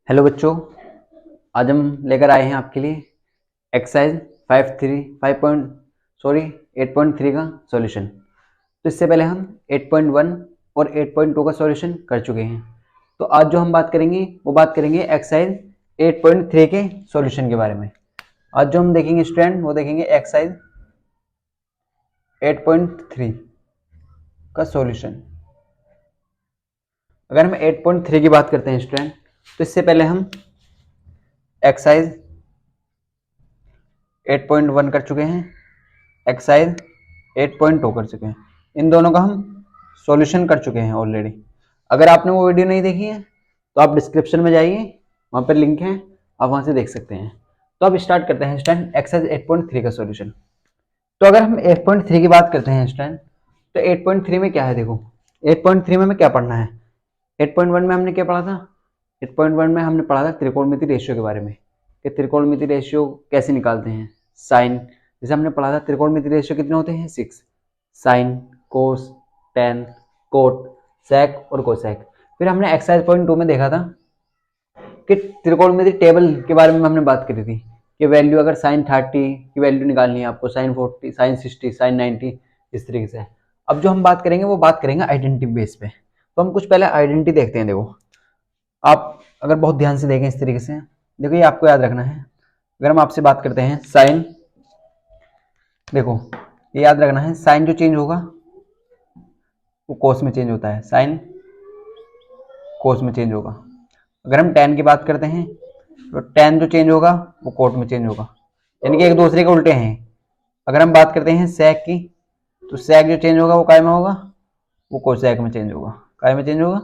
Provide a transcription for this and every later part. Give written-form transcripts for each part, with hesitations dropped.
Hello बच्चों, आज हम लेकर आए हैं आपके लिए एक्सरसाइज 8.3 का सॉल्यूशन। तो इससे पहले हम 8.1 और 8.2 का सॉल्यूशन कर चुके हैं। तो आज जो हम बात करेंगे वो बात करेंगे एक्सरसाइज 8.3 के सॉल्यूशन के बारे में। आज जो हम देखेंगे स्टूडेंट वो देखेंगे एक्सरसाइज 8.3 का सॉल्यूशन। अगर हम 8.3 की बात करते हैं स्टूडेंट, तो इससे पहले हम एक्सरसाइज 8.1 कर चुके हैं, एक्सरसाइज 8.2 कर चुके हैं। इन दोनों का हम सॉल्यूशन कर चुके हैं ऑलरेडी। अगर आपने वो वीडियो नहीं देखी है तो आप डिस्क्रिप्शन में जाइए, वहाँ पर लिंक है, आप वहाँ से देख सकते हैं। तो अब स्टार्ट करते हैं स्टूडेंट एक्सरसाइज 8.3 का सॉल्यूशन। तो अगर हम 8.3 की बात करते हैं स्टूडेंट, तो 8.3 में क्या है, देखो 8.3 में हमें क्या पढ़ना है। 8.1 में हमने क्या पढ़ा था, 8.1 में हमने पढ़ा था त्रिकोणमिति रेशियो के बारे में कि त्रिकोणमिति रेशियो कैसे निकालते हैं। साइन, जैसे हमने पढ़ा था त्रिकोणमिति रेशियो कितने होते हैं, 6। साइन, कोस, टेन, कोट, सेक और कोसेक। फिर हमने एक्सरसाइज 0.2 में देखा था कि त्रिकोणमिति टेबल के बारे में हमने बात करी थी कि वैल्यू अगर साइन 30 की वैल्यू निकालनी है आपको, साइन 40, साइन 60, साइन 90, इस तरीके से। अब जो हम बात करेंगे वो बात करेंगे आइडेंटिटी बेस पे। तो हम कुछ पहले आइडेंटिटी देखते हैं। देखो आप अगर बहुत ध्यान से देखें इस तरीके से, देखो ये आपको याद रखना है। अगर हम आपसे बात करते हैं साइन, देखो ये याद रखना है, साइन जो चेंज होगा वो कोस में चेंज होता है, साइन कोस में चेंज होगा। अगर हम टेन की बात करते हैं तो टेन जो चेंज होगा वो कोट में चेंज होगा, यानी कि एक दूसरे के उल्टे हैं। अगर हम बात करते हैं सेक की, तो सेक जो चेंज होगा वो काय में होगा, वो कोसेक में चेंज होगा। काय में चेंज होगा,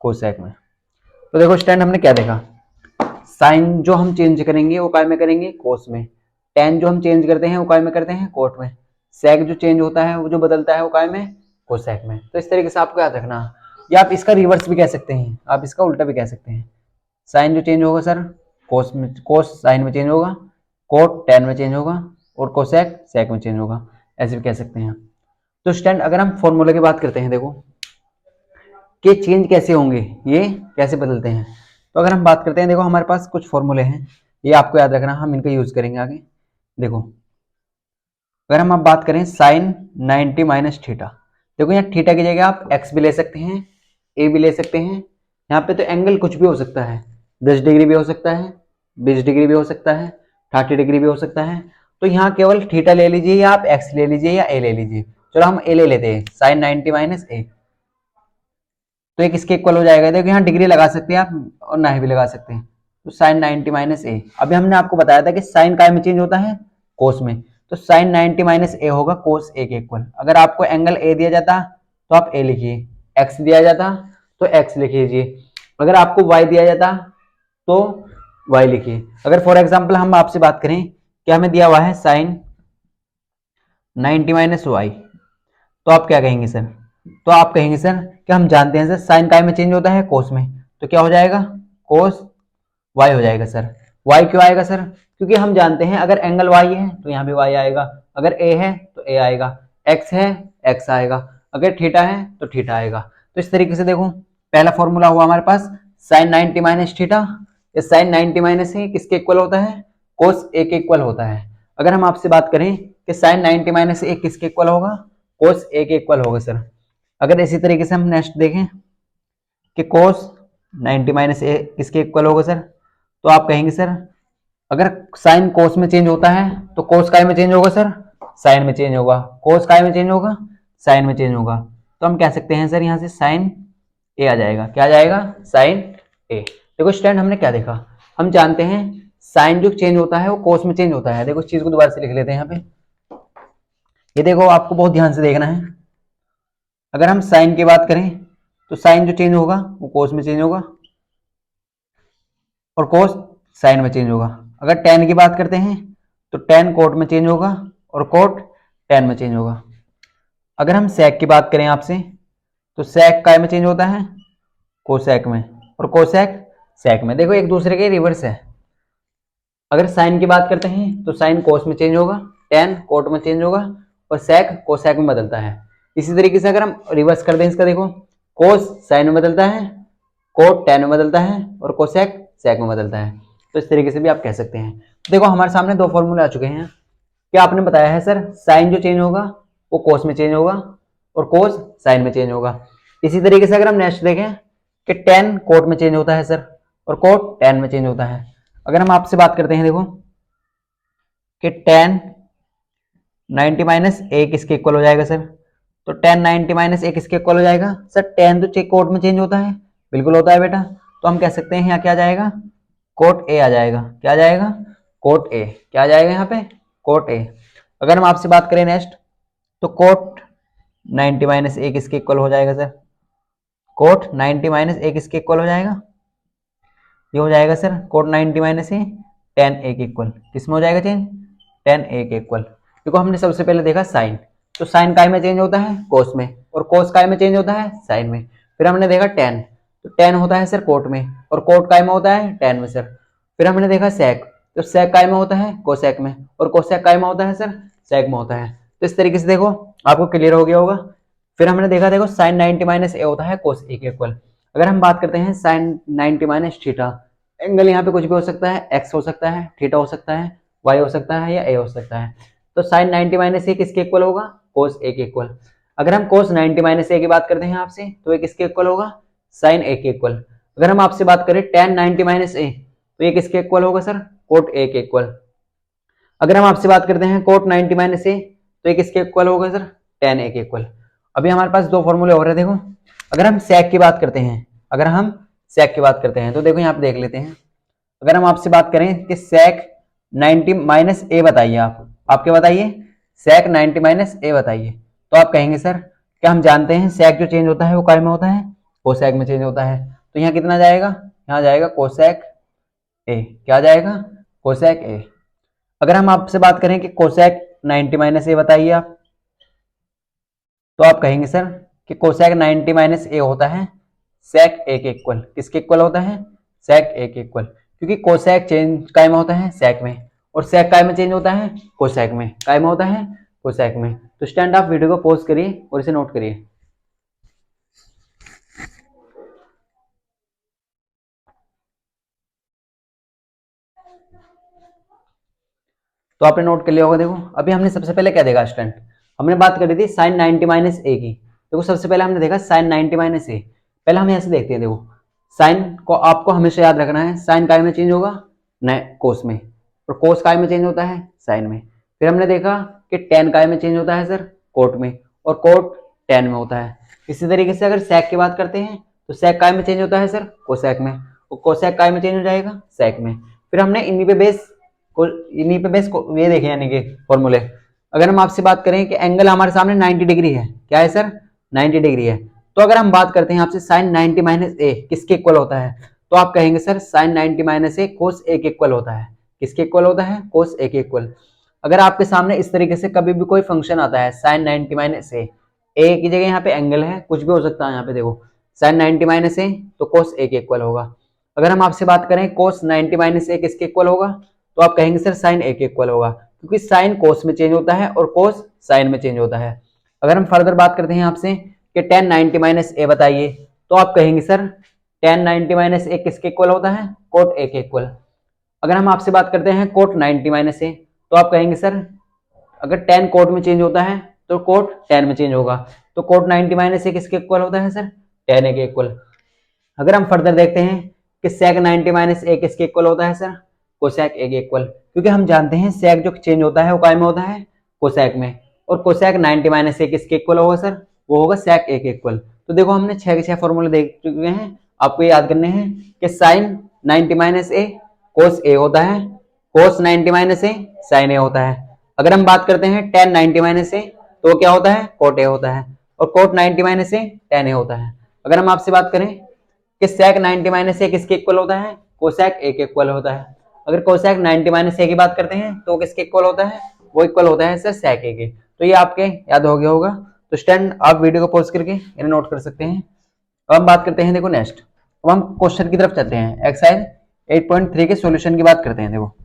कोसेक में। तो देखो स्टैंड हमने क्या देखा, साइन जो हम चेंज करेंगे वो काय में करेंगे, कोस में। टेन जो हम चेंज करते हैं वो काय में करते हैं, कोट में। सेक जो चेंज होता है वो जो बदलता है वो काय में, कोसेक में। तो इस तरीके से आपको याद रखना। या आप इसका रिवर्स भी कह सकते हैं, आप इसका उल्टा भी कह सकते हैं। साइन जो चेंज होगा सर कोस में, कोस साइन में चेंज होगा, कोट टेन में चेंज होगा और कोसेक सेक में चेंज होगा, ऐसे भी कह सकते हैं। तो स्टैंड अगर हम फॉर्मूला की बात करते हैं, देखो कि चेंज कैसे होंगे, ये कैसे बदलते हैं। तो अगर हम बात करते हैं, देखो हमारे पास कुछ फॉर्मूले हैं, ये आपको याद रखना, हम इनका यूज करेंगे आगे। देखो अगर हम अब बात करें साइन 90 माइनस थीटा, देखो यहाँ थीटा की जगह आप एक्स भी ले सकते हैं, ए भी ले सकते हैं। यहाँ पे तो एंगल कुछ भी हो सकता है, 10 डिग्री भी हो सकता है, 20 डिग्री भी हो सकता है, 30 डिग्री भी हो सकता है। तो यहाँ केवल थीटा ले लीजिए, या आप एक्स ले लीजिए या ए ले लीजिए। चलो हम ए ले लेते हैं, साइन 90 माइनस ए, तो एक इसके इक्वल हो जाएगा। देखो यहाँ डिग्री लगा सकते हैं आप और ना ही भी लगा सकते हैं। तो साइन 90 माइनस ए, अभी हमने आपको बताया था कि साइन काय में चेंज होता है, कोस में। तो साइन 90 माइनस ए होगा कोस ए के इक्वल। अगर आपको एंगल ए दिया जाता तो आप ए लिखिए, एक्स दिया जाता तो एक्स लिख लीजिए, अगर आपको वाई दिया जाता तो वाई लिखिए। अगर फॉर एग्जाम्पल हम आपसे बात करें कि हमें दिया हुआ है साइन 90 माइनस वाई, तो आप क्या कहेंगे सर, तो आप कहेंगे सर कि हम जानते हैं सर साइन काय में चेंज होता है, कोस में। तो क्या हो जाएगा, कोस वाई हो जाएगा सर। वाई क्यों आएगा सर, क्योंकि हम जानते हैं अगर एंगल वाई है तो यहाँ भी वाई आएगा, अगर ए है तो ए आएगा, एक्स है एक्स आएगा, अगर थीटा है तो थीटा आएगा। तो इस तरीके से देखो पहला फॉर्मूला हुआ हमारे पास sine 90 minus theta, sine 90 minus A किसके इक्वल होता है, कोस ए के इक्वल होता है। अगर हम आपसे बात करें कि साइन 90 माइनस ए किसके इक्वल होगा, कोस ए के इक्वल होगा सर। अगर इसी तरीके से हम नेक्स्ट देखें कि कोस 90 माइनस ए किसके इक्वल होगा सर, तो आप कहेंगे सर अगर साइन कोस में चेंज होता है तो कोस काय में चेंज होगा सर, साइन में चेंज होगा, कोस काय में चेंज होगा, साइन में चेंज होगा। तो हम कह सकते हैं सर यहाँ से साइन ए आ जाएगा, क्या आ जाएगा, साइन ए। देखो स्टूडेंट हमने क्या देखा, हम जानते हैं साइन जो चेंज होता है वो कोस में चेंज होता है। देखो इस चीज को दोबारा से लिख लेते हैं यहाँ पे, ये देखो आपको बहुत ध्यान से देखना है। अगर हम साइन की बात करें तो साइन जो चेंज होगा वो कोस में चेंज होगा और कोस साइन में चेंज होगा। अगर टेन की बात करते हैं तो टेन कोट में चेंज होगा और कोट टेन में चेंज होगा। अगर हम सेक की बात करें आपसे तो सेक काय में चेंज होता है, कोसेक में, और कोसेक सेक में। देखो एक दूसरे के रिवर्स है। अगर साइन की बात करते हैं तो साइन कोस में चेंज होगा, टेन कोट में चेंज होगा और सेक कोसेक में बदलता है। इसी तरीके से अगर हम रिवर्स कर दें इसका, देखो कोस साइन में बदलता है, कोट टेन में बदलता है और कोसेक सेक में बदलता है। तो इस तरीके से भी आप कह सकते हैं। देखो हमारे सामने दो फॉर्मूले आ चुके हैं। क्या आपने बताया है सर, साइन जो चेंज होगा वो कोस में चेंज होगा और कोस साइन में चेंज होगा। इसी तरीके से अगर हम नेक्स्ट देखें कि टेन कोट में चेंज होता है सर और कोट टेन में चेंज होता है। अगर हम आपसे बात करते हैं देखो कि टेन 90 माइनस ए किसके इक्वल हो जाएगा सर, तो टेन 90 माइनस ए किसके इक्वल हो जाएगा सर, टेन तो कोट में चेंज होता है, बिल्कुल होता है बेटा। तो हम कह सकते हैं यहाँ क्या आ जाएगा, कोट ए आ जाएगा। क्या आ जाएगा, कोट ए। क्या आ जाएगा यहाँ पे, कोट ए। अगर हम आपसे बात करें नेक्स्ट, तो कोट 90 माइनस ए किसके इक्वल हो जाएगा सर, कोट 90 माइनस ए किसके इक्वल हो जाएगा, ये हो जाएगा सर कोट 90 माइनस ए टेन ए के इक्वल। किसमें हो जाएगा चेंज, टेन ए के इक्वल। देखो हमने सबसे पहले देखा साइन, तो साइन काय में चेंज होता है, कोस में, और कोस काय में चेंज होता है, साइन में। फिर हमने देखा टेन, तो टेन होता है सर कोट में, और कोट काय में होता है, टेन में सर। फिर हमने देखा सेक, तो सेक काय में होता है, कोसेक में, और कोसेक काय में होता है सर, सेक में होता है। तो इस तरीके से देखो आपको क्लियर हो गया होगा। फिर हमने देखा देखो साइन 90 माइनस ए होता है कोस ए के इक्वल। अगर हम बात करते हैं साइन 90 माइनस थीटा, एंगल यहाँ पे कुछ भी हो सकता है, एक्स हो सकता है, थीटा हो सकता है, वाई हो सकता है, या ए हो सकता है। तो साइन 90 माइनस ए किसके इक्वल होगा, कोस ए के इक्वल। अगर हम कोस 90 माइनस ए की बात करते हैं आपसे, तो ये किसके इक्वल होगा, साइन ए के इक्वल। अगर हम आपसे बात करें टेन 90 माइनस ए, तो ये किसके इक्वल होगा सर, कोट ए के इक्वल। अगर हम आपसे बात करते हैं कोट 90 माइनस ए, तो ये किसके इक्वल होगा सर, टेन ए के इक्वल। अभी हमारे पास दो फॉर्मूले हो रहे हैं देखो। अगर हम सेक की बात करते हैं, अगर हम सेक की बात करते हैं, तो देखो यहाँ पे देख लेते हैं। अगर हम आपसे बात करें कि सेक 90 माइनस ए बताइए, आप क्या बताइए, सेक 90 माइनस ए बताइए। तो आप कहेंगे सर क्या हम जानते हैं सेक जो चेंज होता है वो काय में होता है, कोसेक में चेंज होता है। तो यहाँ कितना जाएगा, यहाँ जाएगा कोसेक ए। क्या जाएगा, कोसेक ए। अगर हम आपसे बात करें कि कोसेक 90 माइनस ए बताइए आप, तो आप कहेंगे सर कि कोसेक 90 माइनस ए होता है सेक ए के इक्वल। किसके इक्वल होता है, सेक ए के इक्वल। क्योंकि कोसेक चेंज काय में होता है, सेक में, और सेक काय में चेंज होता है, कोसेक में। काय में होता है, कोसेक में। तो स्टैंड आप वीडियो को पॉज करिए और इसे नोट करिए। तो आपने नोट कर लिया होगा। देखो अभी हमने सबसे पहले क्या देखा स्टैंड, हमने बात करी थी साइन 90 माइनस ए की। देखो सबसे पहले हमने देखा साइन 90 माइनस ए। पहले हम ऐसे देखते हैं, देखो साइन को आपको हमेशा याद रखना है, साइन काय में चेंज होगा, न कोस में, और कोस काय में चेंज होता है, साइन में। फिर हमने देखा कि टेन काय में चेंज होता है सर, कोट में, और कोट टेन में होता है। इसी तरीके से अगर सेक की बात करते हैं, तो सेक काय में चेंज होता है सर, कोसेक में, और कोसेक काय में चेंज हो जाएगा, सेक में। फिर हमने इन्हीं पे बेस को ये देखे यानी कि फॉर्मूले। अगर हम आपसे बात करें कि एंगल हमारे सामने 90 डिग्री है, क्या है सर, 90 डिग्री है। तो अगर हम बात करते हैं आपसे साइन 90 माइनस ए किसके इक्वल होता है, तो आप कहेंगे सर साइन 90 माइनस ए कोस ए के इक्वल होता है। किसके इक्वल होता है, कोस ए के इक्वल। अगर आपके सामने इस तरीके से कभी भी कोई फंक्शन आता है साइन 90 माइनस ए की जगह यहाँ पे एंगल है, कुछ भी हो सकता है यहाँ पे, देखो साइन 90 माइनस ए तो कोस ए के इक्वल होगा। अगर हम आपसे बात करें कोस 90 माइनस ए किसके इक्वल होगा, तो आप कहेंगे सर साइन ए के इक्वल होगा, क्योंकि साइन कोस में चेंज होता है और कोस साइन में चेंज होता है। अगर हम फर्दर बात करते हैं आपसे कि टेन 90 माइनस ए बताइए, तो आप कहेंगे सर टेन 90 माइनस ए किसके इक्वल होता है, कोट ए के इक्वल। अगर हम आपसे बात करते हैं कोट 90 माइनस ए, तो आप कहेंगे सर अगर टेन कोट में चेंज होता है तो कोट टेन में चेंज होगा, तो कोट 90 माइनस ए किसके इक्वल होता है सर, टेन ए के इक्वल। अगर हम फर्दर देखते हैं कि सेक 90 माइनस ए किसके इक्वल होता है सर, कोसेक ए के इक्वल। क्योंकि हम जानते हैं सेक जो चेंज होता है वो काय में होता है, कोसेक में, और कोसेक 90 माइनस ए किसके इक्वल होगा सर, वो होगा सेक ए के इक्वल। तो देखो हमने 6 के 6 फॉर्मूले देख चुके हैं, आपको याद करने हैं कि साइन 90 माइनस ए कोस ए होता है, कोस 90 माइनस ए साइन ए होता है। अगर हम बात करते हैं टेन 90 माइनस ए, तो क्या होता है, कोट ए होता है, और कोट 90 माइनस ए टेन ए होता है। अगर हम आपसे बात करें कि सेक 90 माइनस ए किसके इक्वल होता है, कोसेक ए के इक्वल होता है। अगर कोसेक 90 माइनस ए की बात करते हैं तो किसके इक्वल होता है, वो इक्वल होता है सर सेक ए के। तो ये आपके याद हो गया होगा। तो स्टैंड आप वीडियो को पॉज करके इन्हें नोट कर सकते हैं। अब हम बात करते हैं देखो नेक्स्ट, अब हम क्वेश्चन की तरफ चलते हैं। एक्सरसाइज 8.3 के सॉल्यूशन की बात करते हैं। देखो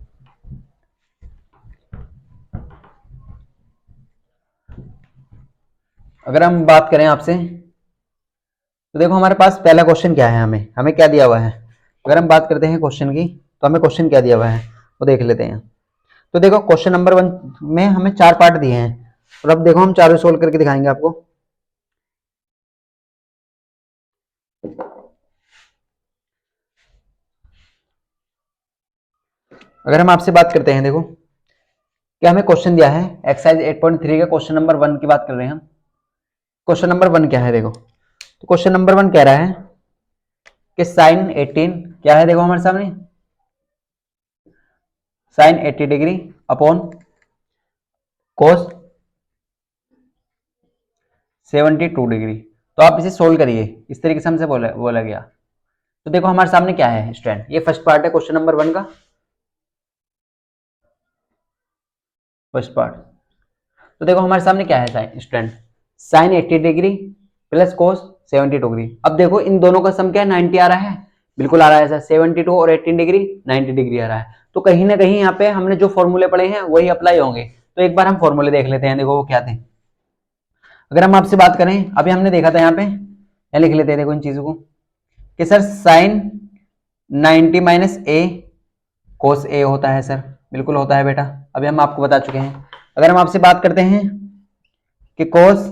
अगर हम बात करें आपसे, तो देखो हमारे पास पहला क्वेश्चन क्या है, हमें क्या दिया हुआ है, अगर हम बात करते हैं क्वेश्चन की, तो हमें क्वेश्चन क्या दिया हुआ है वो देख लेते हैं। तो देखो क्वेश्चन नंबर 1 में हमें 4 पार्ट दिए हैं और अब देखो हम चारों सोल्व करके दिखाएंगे आपको। अगर हम आपसे बात करते हैं, देखो क्या हमें क्वेश्चन दिया है एक्सरसाइज 8.3 का क्वेश्चन नंबर 1 की बात कर रहे हैं हम। क्वेश्चन नंबर 1 क्या है देखो, तो क्वेश्चन नंबर 1 कह रहा है कि साइन 18 क्या है, देखो हमारे सामने sine 80 degree upon cos 72 degree. तो आप इसे सोल्व करिए, इस तरीके से हमसे बोला गया। तो देखो हमारे सामने क्या है स्टूडेंट, ये फर्स्ट पार्ट है क्वेश्चन नंबर 1 का, फर्स्ट पार्ट। तो देखो हमारे सामने क्या है sine student, sine 80 degree plus cos 72 degree. अब देखो इन दोनों का सम क्या है, 90 आ रहा है, बिल्कुल आ रहा है सर, 72 और 18 डिग्री 90 डिग्री आ रहा है। तो कहीं ना कहीं यहाँ पे हमने जो फॉर्मूले पढ़े हैं वही अप्लाई होंगे। तो एक बार हम फॉर्मूले देख लेते हैं, देखो वो क्या थे। अगर हम आपसे बात करें, अभी हमने देखा था यहाँ पे, यहाँ लिख लेते हैं देखो इन चीजों को, कि सर साइन 90 माइनस ए कोस ए होता है सर, बिल्कुल होता है बेटा, अभी हम आपको बता चुके हैं। अगर हम आपसे बात करते हैं कि कोस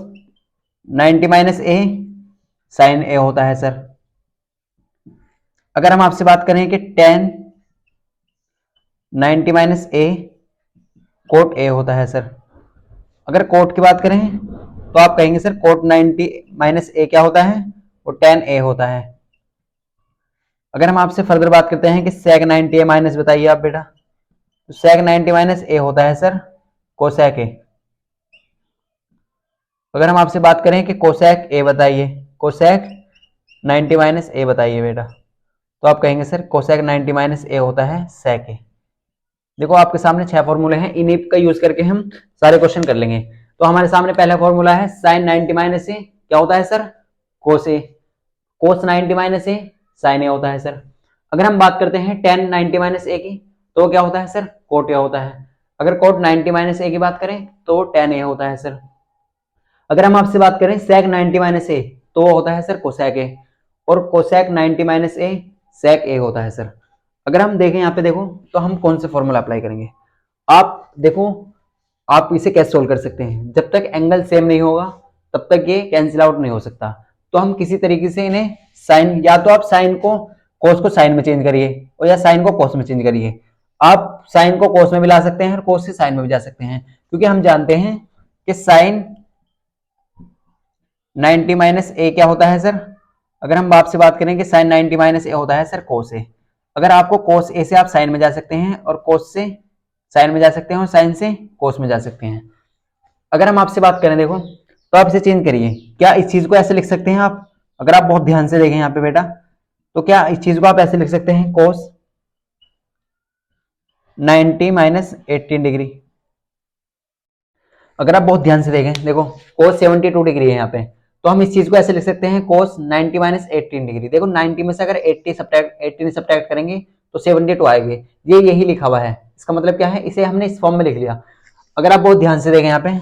90 माइनस ए साइन ए होता है सर। अगर हम आपसे बात करें कि ten 90 minus A cot A होता है सर। अगर कोट की बात करें तो आप कहेंगे सर कोट 90 माइनस ए क्या होता है, वो टेन ए होता है। अगर हम आपसे फर्दर बात करते हैं कि सेक 90 ए माइनस बताइए आप बेटा, तो सेक 90 माइनस ए होता है सर कोसेक ए। अगर हम आपसे बात करें कि कोसेक ए बताइए, कोसेक 90 माइनस ए बताइए बेटा, तो आप कहेंगे सर कोसेक 90 माइनस ए होता है सेक ए। देखो आपके सामने 6 फॉर्मूले हैं, इन्हीं का यूज करके हम सारे क्वेश्चन कर लेंगे। तो हमारे सामने पहला फॉर्मूला है साइन 90 माइनस ए क्या होता है सर, कोस ए। कोस 90 माइनस ए साइन ए होता है सर। अगर हम बात करते हैं टेन 90 माइनस ए की, तो वो क्या होता है सर, कोट ए होता है। अगर कोट 90 माइनस ए की बात करें तो वो टेन ए होता है सर। अगर हम आपसे बात करें सेक 90 माइनस ए, तो वो होता है सर कोसेक ए, और कोसेक 90 माइनस ए सेक ए होता है सर। अगर हम देखें यहाँ पे देखो, तो हम कौन से फॉर्मूला अप्लाई करेंगे, आप देखो आप इसे कैसे सोल्व कर सकते हैं। जब तक एंगल सेम नहीं होगा तब तक ये कैंसिल आउट नहीं हो सकता। तो हम किसी तरीके से इन्हें साइन, या तो आप साइन को कोस को साइन में चेंज करिए और या साइन को कोस में चेंज करिए। आप साइन को कोस में भी ला सकते हैं और कोस से साइन में भी जा सकते हैं, क्योंकि हम जानते हैं कि साइन 90 माइनस ए क्या होता है सर। अगर हम आपसे बात करें कि साइन 90 माइनस ए होता है सर कोस ए। अगर आपको कोस ए से आप साइन में जा सकते हैं और कोस से साइन में जा सकते हैं और साइन से कोस में जा सकते हैं। अगर हम आपसे बात करें देखो, तो आप इसे चेंज करिए, क्या इस चीज को ऐसे लिख सकते हैं आप, अगर आप बहुत ध्यान से देखें यहाँ पे बेटा, तो क्या इस चीज को आप ऐसे लिख सकते हैं कोस 90 माइनस 18 डिग्री। अगर आप बहुत ध्यान से देखें देखो कोस 72 डिग्री है यहाँ पे, तो हम इस चीज को ऐसे लिख सकते हैं कोस 90 माइनस 18 डिग्री। देखो 90 में से अगर 18 सब्ट्रैक्ट करेंगे तो 72 आएंगे, ये यही लिखा हुआ है। इसका मतलब क्या है, इसे हमने इस फॉर्म में लिख लिया। अगर आप बहुत ध्यान से देखें यहाँ पे,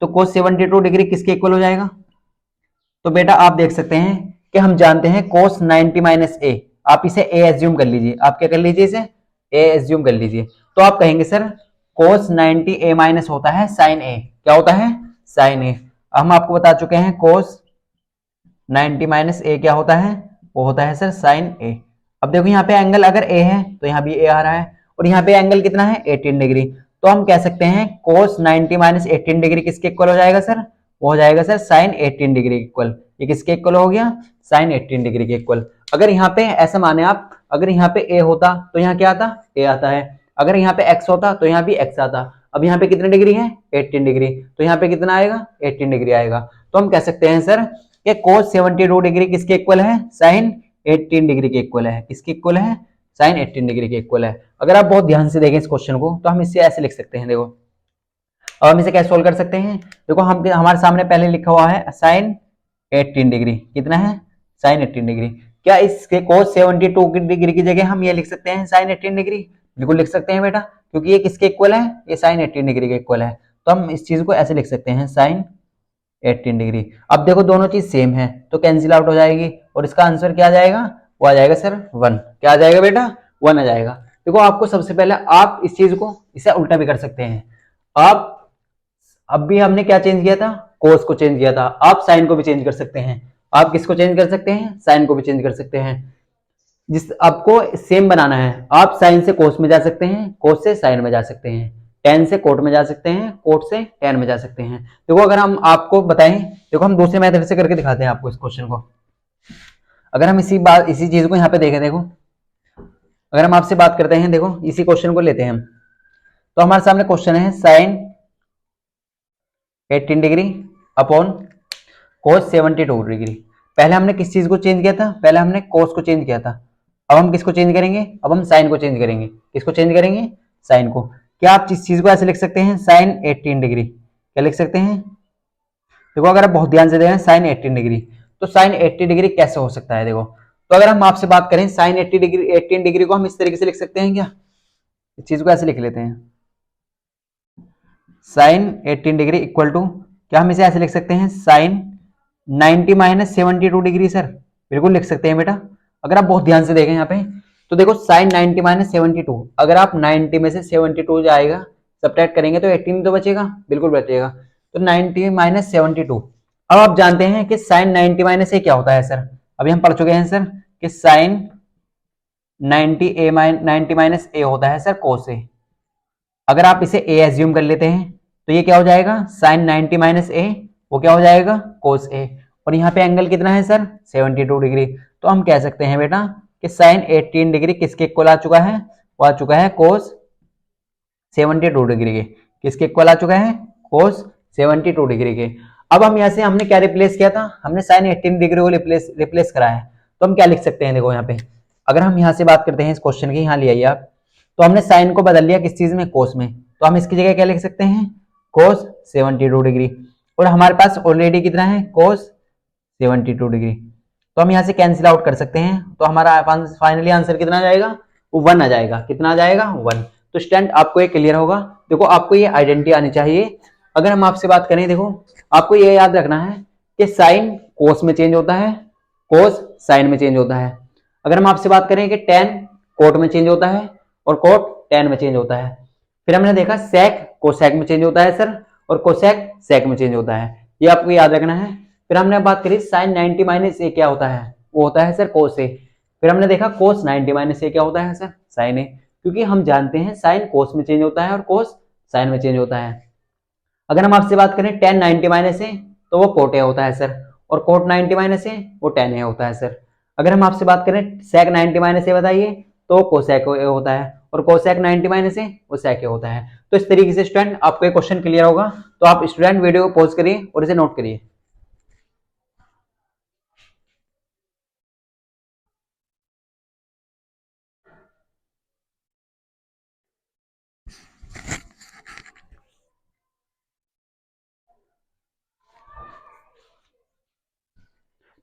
तो कोस 72 डिग्री किसके इक्वल हो जाएगा, तो बेटा आप देख सकते हैं कि हम जानते हैं कोस 90 माइनस ए, आप इसे ए एज्यूम कर लीजिए, आप क्या कर लीजिए, इसे ए एज्यूम कर लीजिए। तो आप कहेंगे सर कोस 90 ए माइनस होता है साइन ए, क्या होता है, साइन ए। हम आपको बता चुके हैं कोस 90 माइनस ए क्या होता है, वो होता है सर साइन ए। अब देखो यहाँ पे एंगल अगर ए है तो यहाँ भी ए आ रहा है, और यहाँ पे एंगल कितना है 18 डिग्री। तो हम कह सकते हैं कोस 90 माइनस 18 डिग्री किसके इक्वल हो जाएगा सर, वो हो जाएगा सर साइन 18 डिग्री इक्वल। ये किसके इक्वल हो गया, साइन 18 डिग्री के इक्वल। अगर यहाँ पे ऐसा माने आप, अगर यहाँ पे ए होता तो यहाँ क्या आता, ए आता है। अगर यहाँ पे एक्स होता तो यहाँ भी एक्स आता। अब यहाँ पे कितने डिग्री है, 18 डिग्री, तो यहाँ पे कितना आएगा, 18 डिग्री आएगा। तो हम कह सकते हैं सर कि cos 72 डिग्री किसके इक्वल है, साइन 18 डिग्री के इक्वल है। किसके इक्वल है, साइन 18 डिग्री के इक्वल है। अगर आप बहुत ध्यान से देखें इस क्वेश्चन को, तो हम इसे ऐसे लिख सकते हैं। देखो अब हम इसे कैसे सोल्व कर सकते हैं, देखो हम हमारे सामने पहले लिखा हुआ है साइन 18 डिग्री, कितना है, साइन 18 डिग्री। क्या इसके cos 72 डिग्री की जगह हम ये लिख सकते हैं साइन 18 डिग्री, बिल्कुल लिख सकते हैं बेटा, क्योंकि ये किसके इक्वल है, ये साइन 18 डिग्री के इक्वल है। तो हम इस चीज को ऐसे लिख सकते हैं साइन 18 डिग्री। अब देखो दोनों चीज सेम है तो कैंसिल आउट हो जाएगी, और इसका आंसर क्या आ जाएगा, वो आ जाएगा सर 1। क्या आ जाएगा बेटा? 1 आ जाएगा। देखो आपको सबसे पहले आप इस चीज को इसे उल्टा भी कर सकते हैं। आप अब भी हमने क्या चेंज किया था? कोस को चेंज किया था। आप साइन को भी चेंज कर सकते हैं। आप किसको चेंज कर सकते हैं? साइन को भी चेंज कर सकते हैं। जिस आपको सेम बनाना है, आप साइन से कोस में जा सकते हैं, कोस से साइन में जा सकते हैं, टेन से कोट में जा सकते हैं, कोट से टेन में जा सकते हैं। देखो अगर हम आपको बताएं, देखो हम दूसरे मेथड से करके दिखाते हैं आपको इस क्वेश्चन को। अगर हम इसी चीज को यहाँ पे देखें, देखो अगर हम आपसे बात करते हैं, देखो इसी क्वेश्चन को लेते हैं हम, तो हमारे सामने क्वेश्चन है sine 18 degree upon cos 72 degree. पहले हमने किस चीज को चेंज किया था? पहले हमने कोस को चेंज किया था। अब हम किसको चेंज करेंगे? अब हम साइन को चेंज करेंगे। किसको चेंज करेंगे? साइन को। क्या आप इस चीज को ऐसे लिख सकते हैं? Sine 18 degree. क्या लिख सकते हैं? देखो अगर आप बहुत ध्यान से देखें साइन 18 डिग्री, तो साइन 80 डिग्री कैसे हो सकता है? देखो तो अगर हम आपसे बात करें साइन 80 डिग्री 18 डिग्री को हम इस तरीके से लिख सकते हैं क्या? इस चीज को ऐसे लिख लेते हैं, साइन 18 डिग्री इक्वल टू, क्या हम इसे ऐसे लिख सकते हैं? Sine 90 minus 72 degree. सर बिल्कुल लिख सकते हैं बेटा। अगर आप बहुत ध्यान से देखें यहाँ पे, तो देखो साइन 90 माइनस 72, अगर आप 90 में से 72 जाएगा सब्ट्रैक्ट करेंगे तो 18 तो बचेगा, बिल्कुल बचेगा। तो 90 माइनस 72। अब आप जानते हैं कि साइन 90 माइनस ए क्या होता है सर? अभी हम पढ़ चुके हैं सर कि साइन 90 माइनस ए होता है सर कोस ए। अगर आप इसे ए एज्यूम कर लेते हैं तो ये क्या हो जाएगा? साइन 90 माइनस ए, वो क्या हो जाएगा? कोस ए। और यहाँ पे एंगल कितना है सर? 72 डिग्री। तो हम कह सकते हैं बेटा कि साइन 18 डिग्री किसके इक्वल आ चुका है? वो आ चुका है कोस 72 डिग्री के। किसके इक्वल आ चुका है? कोस 72 डिग्री के। अब हम यहाँ से हमने क्या रिप्लेस किया था? हमने साइन 18 डिग्री को रिप्लेस करा है। तो हम क्या लिख सकते हैं? देखो यहाँ पे अगर हम यहाँ से बात करते हैं इस क्वेश्चन की, यहाँ ले आइए आप, तो हमने साइन को बदल लिया किस चीज में? कोस में। तो हम इसकी जगह क्या लिख सकते हैं? कोस 72 डिग्री। और हमारे पास ऑलरेडी कितना है? कोस 72 डिग्री। तो हम यहाँ से कैंसिल आउट कर सकते हैं। तो हमारा फाइनली आंसर कितना आ जाएगा? वो 1 आ जाएगा। कितना आ जाएगा? 1। तो स्टूडेंट आपको ये क्लियर होगा। देखो आपको ये आइडेंटिटी आनी चाहिए। अगर हम आपसे बात करें, देखो आपको ये याद रखना है कि साइन कोस में चेंज होता है, कोस साइन में चेंज होता है। अगर हम आपसे बात करें कि टेन कोट में चेंज होता है और कोट टेन में चेंज होता है। फिर हमने देखा सेक कोसेक में चेंज होता है सर, और कोसेक सेक में चेंज होता है। ये आपको याद रखना है। फिर हमने बात करी साइन 90 माइनस ए क्या होता है? वो होता है सर कोस ए। फिर हमने देखा कोस 90 माइनस ए क्या होता है सर? साइन ए। क्योंकि हम जानते हैं साइन कोस में चेंज होता है और कोस साइन में चेंज होता है। अगर हम आपसे बात करें टेन 90 माइनस ए, तो वो कोट ए होता है सर, और कोट 90 माइनस ए वो टेन ए होता है सर। अगर हम आपसे बात करें सेक 90 माइनस ए बताइए, तो कोसेक ए होता है, और कोसेक 90 माइनस ए वो सेक ए होता है। तो इस तरीके से स्टूडेंट आपको ये क्वेश्चन क्लियर होगा। तो आप स्टूडेंट वीडियो को पॉज करिए और इसे नोट करिए।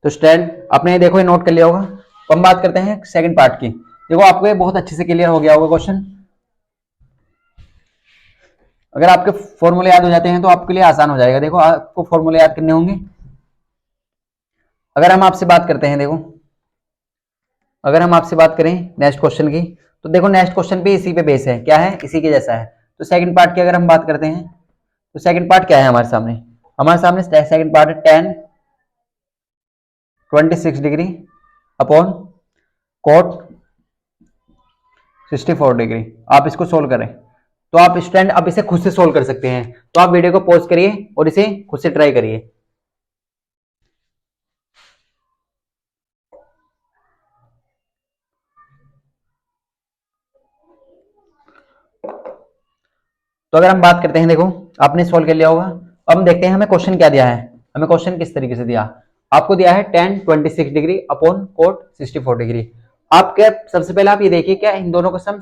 तो स्टूडेंट आपने देखो ये नोट कर लिया होगा। तो हम बात करते हैं सेकंड पार्ट की। देखो आपको ये बहुत अच्छे से क्लियर हो गया होगा क्वेश्चन। अगर आपके फॉर्मूले याद हो जाते हैं तो आपके लिए आसान हो जाएगा। देखो आपको फॉर्मूले याद करने होंगे। अगर हम आपसे बात करते हैं, देखो अगर हम आपसे बात करें नेक्स्ट क्वेश्चन की, तो देखो नेक्स्ट क्वेश्चन भी इसी पे बेस है। क्या है? इसी के जैसा है। तो सेकंड पार्ट की अगर हम बात करते हैं, तो सेकंड पार्ट क्या है हमारे सामने? हमारे सामने सेकंड पार्ट है ten 26 degree upon coat 64 degree. आप इसको सोल्व करें। तो आप स्टूडेंट अब इसे खुद से सोल्व कर सकते हैं। तो आप वीडियो को पॉज करिए और इसे खुद से ट्राई करिए। तो अगर हम बात करते हैं, देखो आपने सोल्व कर लिया होगा। अब हम देखते हैं हमें क्वेश्चन क्या दिया है। हमें क्वेश्चन किस तरीके से दिया? आपको दिया है ten 26 degree upon coat 64 degree. आप क्या, सबसे पहले आप ये देखिए क्या इन दोनों का सम,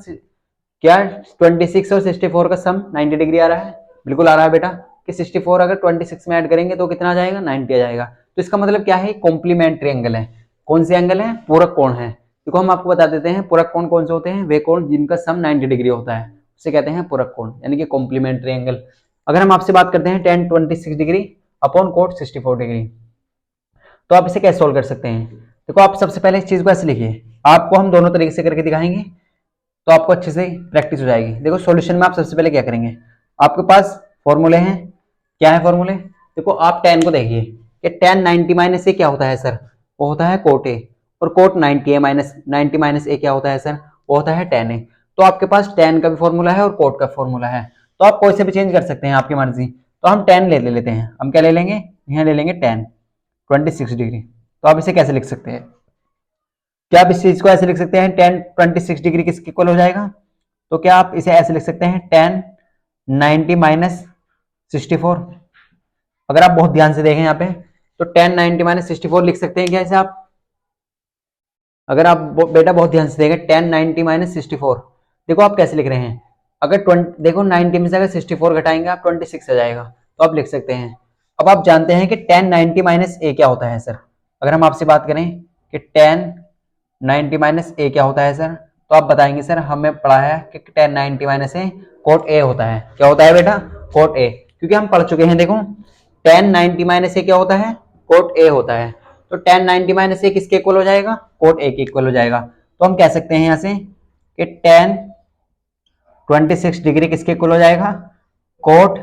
क्या 26 और 64 का सम 90 डिग्री आ रहा है? बिल्कुल आ रहा है बेटा। कि 64 अगर 26 में ऐड करेंगे तो कितना आ जाएगा? 90 आ जाएगा। तो इसका मतलब क्या है? कॉम्प्लीमेंट्री एंगल है। कौन से एंगल है? पूरक कोण है। देखो हम आपको बता देते हैं पूरक कोण कौन से होते हैं। वे कोण जिनका सम 90 डिग्री होता है उसे कहते हैं पूरक कोण, यानी कि कॉम्प्लीमेंट्री एंगल। अगर हम आपसे बात करते हैं ten 26 degree upon coat 64 degree, तो आप इसे कैसे सोल्व कर सकते हैं? देखो आप सबसे पहले इस चीज को ऐसे लिखिए, आपको हम दोनों तरीके से करके दिखाएंगे तो आपको अच्छे से प्रैक्टिस हो जाएगी। देखो सॉल्यूशन में आप सबसे पहले क्या करेंगे, आपके पास फॉर्मूले हैं, क्या है फॉर्मूले, देखो आप tan को देखिए कि tan 90 माइनस ए क्या होता है सर, वो होता है कोट ए, और कोट 90 माइनस 90 माइनस ए क्या होता है सर, वो होता है tan ए। तो आपके पास tan का भी फॉर्मूला है और कोट का फॉर्मूला है, तो आप कोई से भी चेंज कर सकते हैं, आपकी मर्जी। तो हम tan ले लेते हैं, हम क्या ले लेंगे, यहाँ ले लेंगे tan 26 डिग्री। तो आप इसे कैसे लिख सकते हैं, क्या आप इस चीज को ऐसे लिख सकते हैं tan 26 डिग्री किसके इक्वल हो जाएगा, तो क्या आप इसे ऐसे लिख सकते हैं tan 90 माइनस 64। अगर आप बहुत ध्यान से देखें यहाँ पे तो tan 90 माइनस 64 लिख सकते हैं क्या इसे आप, अगर आप बेटा बहुत ध्यान से देखें tan 90 माइनस 64, देखो आप कैसे लिख रहे हैं, अगर 20 देखो 90 में से अगर 64 घटाएंगे आप 26 आ जाएगा, तो आप लिख सकते हैं। अब आप जानते हैं कि tan 90 माइनस ए क्या होता है सर, अगर हम आपसे बात करें कि tan 90 माइनस ए क्या होता है सर, तो आप बताएंगे सर हमें पढ़ा है कि tan 90 minus A cot A होता है, क्या होता है बेटा, कोट ए, क्योंकि हम पढ़ चुके हैं। देखो tan 90 माइनस ए क्या होता है, कोट ए होता है, तो tan 90 माइनस ए किसके इक्वल हो जाएगा, कोट ए के इक्वल हो जाएगा। तो हम कह सकते हैं यहां से कि tan 26 डिग्री किसके इक्वल हो जाएगा, कोट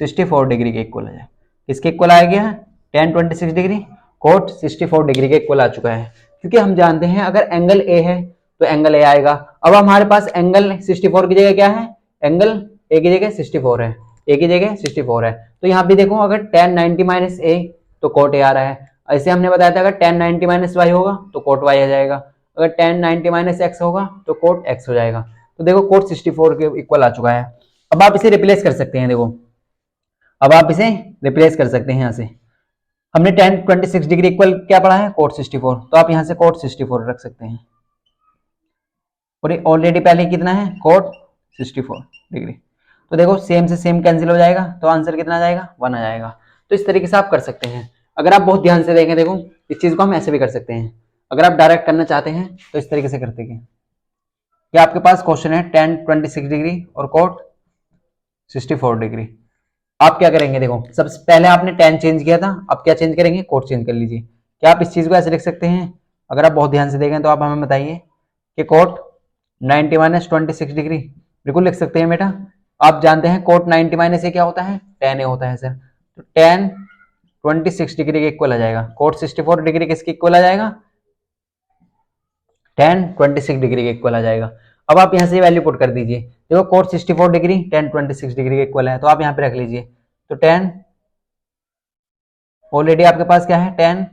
64 डिग्री के इक्वल हो जाएगा। किसके इक्वल आ गया है, tan 26 डिग्री कोट 64 डिग्री के इक्वल आ चुका है, क्योंकि हम जानते हैं अगर एंगल ए है तो एंगल ए आएगा। अब हमारे पास एंगल 64 की जगह क्या है, एंगल ए की जगह 64 है, ए की जगह 64 है, तो यहाँ भी देखो अगर tan 90 माइनस ए तो कोट ए आ रहा है। ऐसे हमने बताया था अगर tan 90 माइनस वाई होगा तो कोट वाई आ जाएगा, अगर tan 90 माइनस एक्स होगा तो कोट एक्स हो जाएगा। तो देखो कोट 64 के इक्वल आ चुका है। अब आप इसे रिप्लेस कर सकते हैं, देखो अब आप इसे रिप्लेस कर सकते हैं। यहाँ से हमने tan 26 डिग्री इक्वल क्या पढ़ा है, कोट 64, तो आप यहाँ से कोट 64 रख सकते हैं, और ये ऑलरेडी पहले कितना है, कोट 64 डिग्री। तो देखो सेम से सेम कैंसिल हो जाएगा, तो आंसर कितना आ जाएगा, 1 आ जाएगा। तो इस तरीके से आप कर सकते हैं। अगर आप बहुत ध्यान से देखें, देखो इस चीज को हम ऐसे भी कर सकते हैं, अगर आप डायरेक्ट करना चाहते हैं तो इस तरीके से करते हैं कि आपके पास क्वेश्चन है tan 26 डिग्री और कोट 64 डिग्री। आप क्या करेंगे, देखो सबसे पहले आपने tan चेंज किया था, अब क्या चेंज करेंगे, कोट चेंज कर लीजिए। क्या आप इस चीज को ऐसे लिख सकते हैं, अगर आप बहुत ध्यान से देखें तो आप हमें बताइए कि कोट 90 माइनस 26 डिग्री, बिल्कुल लिख सकते हैं बेटा। आप जानते हैं कोट 90 माइनस ए क्या होता है, tan ए होता है सर, तो tan 26 डिग्री के इक्वल आ जाएगा, कोट 64 डिग्री किसके इक्वल आ जाएगा, tan 26 डिग्री के इक्वल आ जाएगा। अब आप यहाँ से वैल्यू पुट कर दीजिए, देखो कोट 64 डिग्री tan 26 डिग्री के इक्वल है, तो आप यहाँ पे रख लीजिए। तो tan ऑलरेडी आपके पास क्या है, tan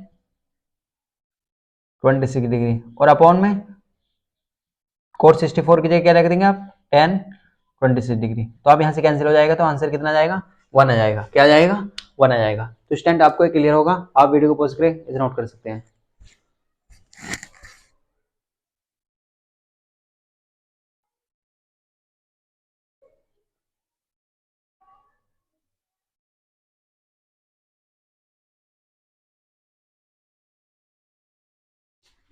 26 डिग्री और अपॉन में कोट 64 की जगह क्या रख देंगे आप, tan 26 डिग्री। तो आप यहाँ से कैंसिल हो जाएगा, तो आंसर कितना आ जाएगा, 1 आ जाएगा। क्या आ जाएगा, 1 आ जाएगा। तो स्टूडेंट आपको क्लियर होगा, आप वीडियो को पॉज करें, इसे नोट कर सकते हैं।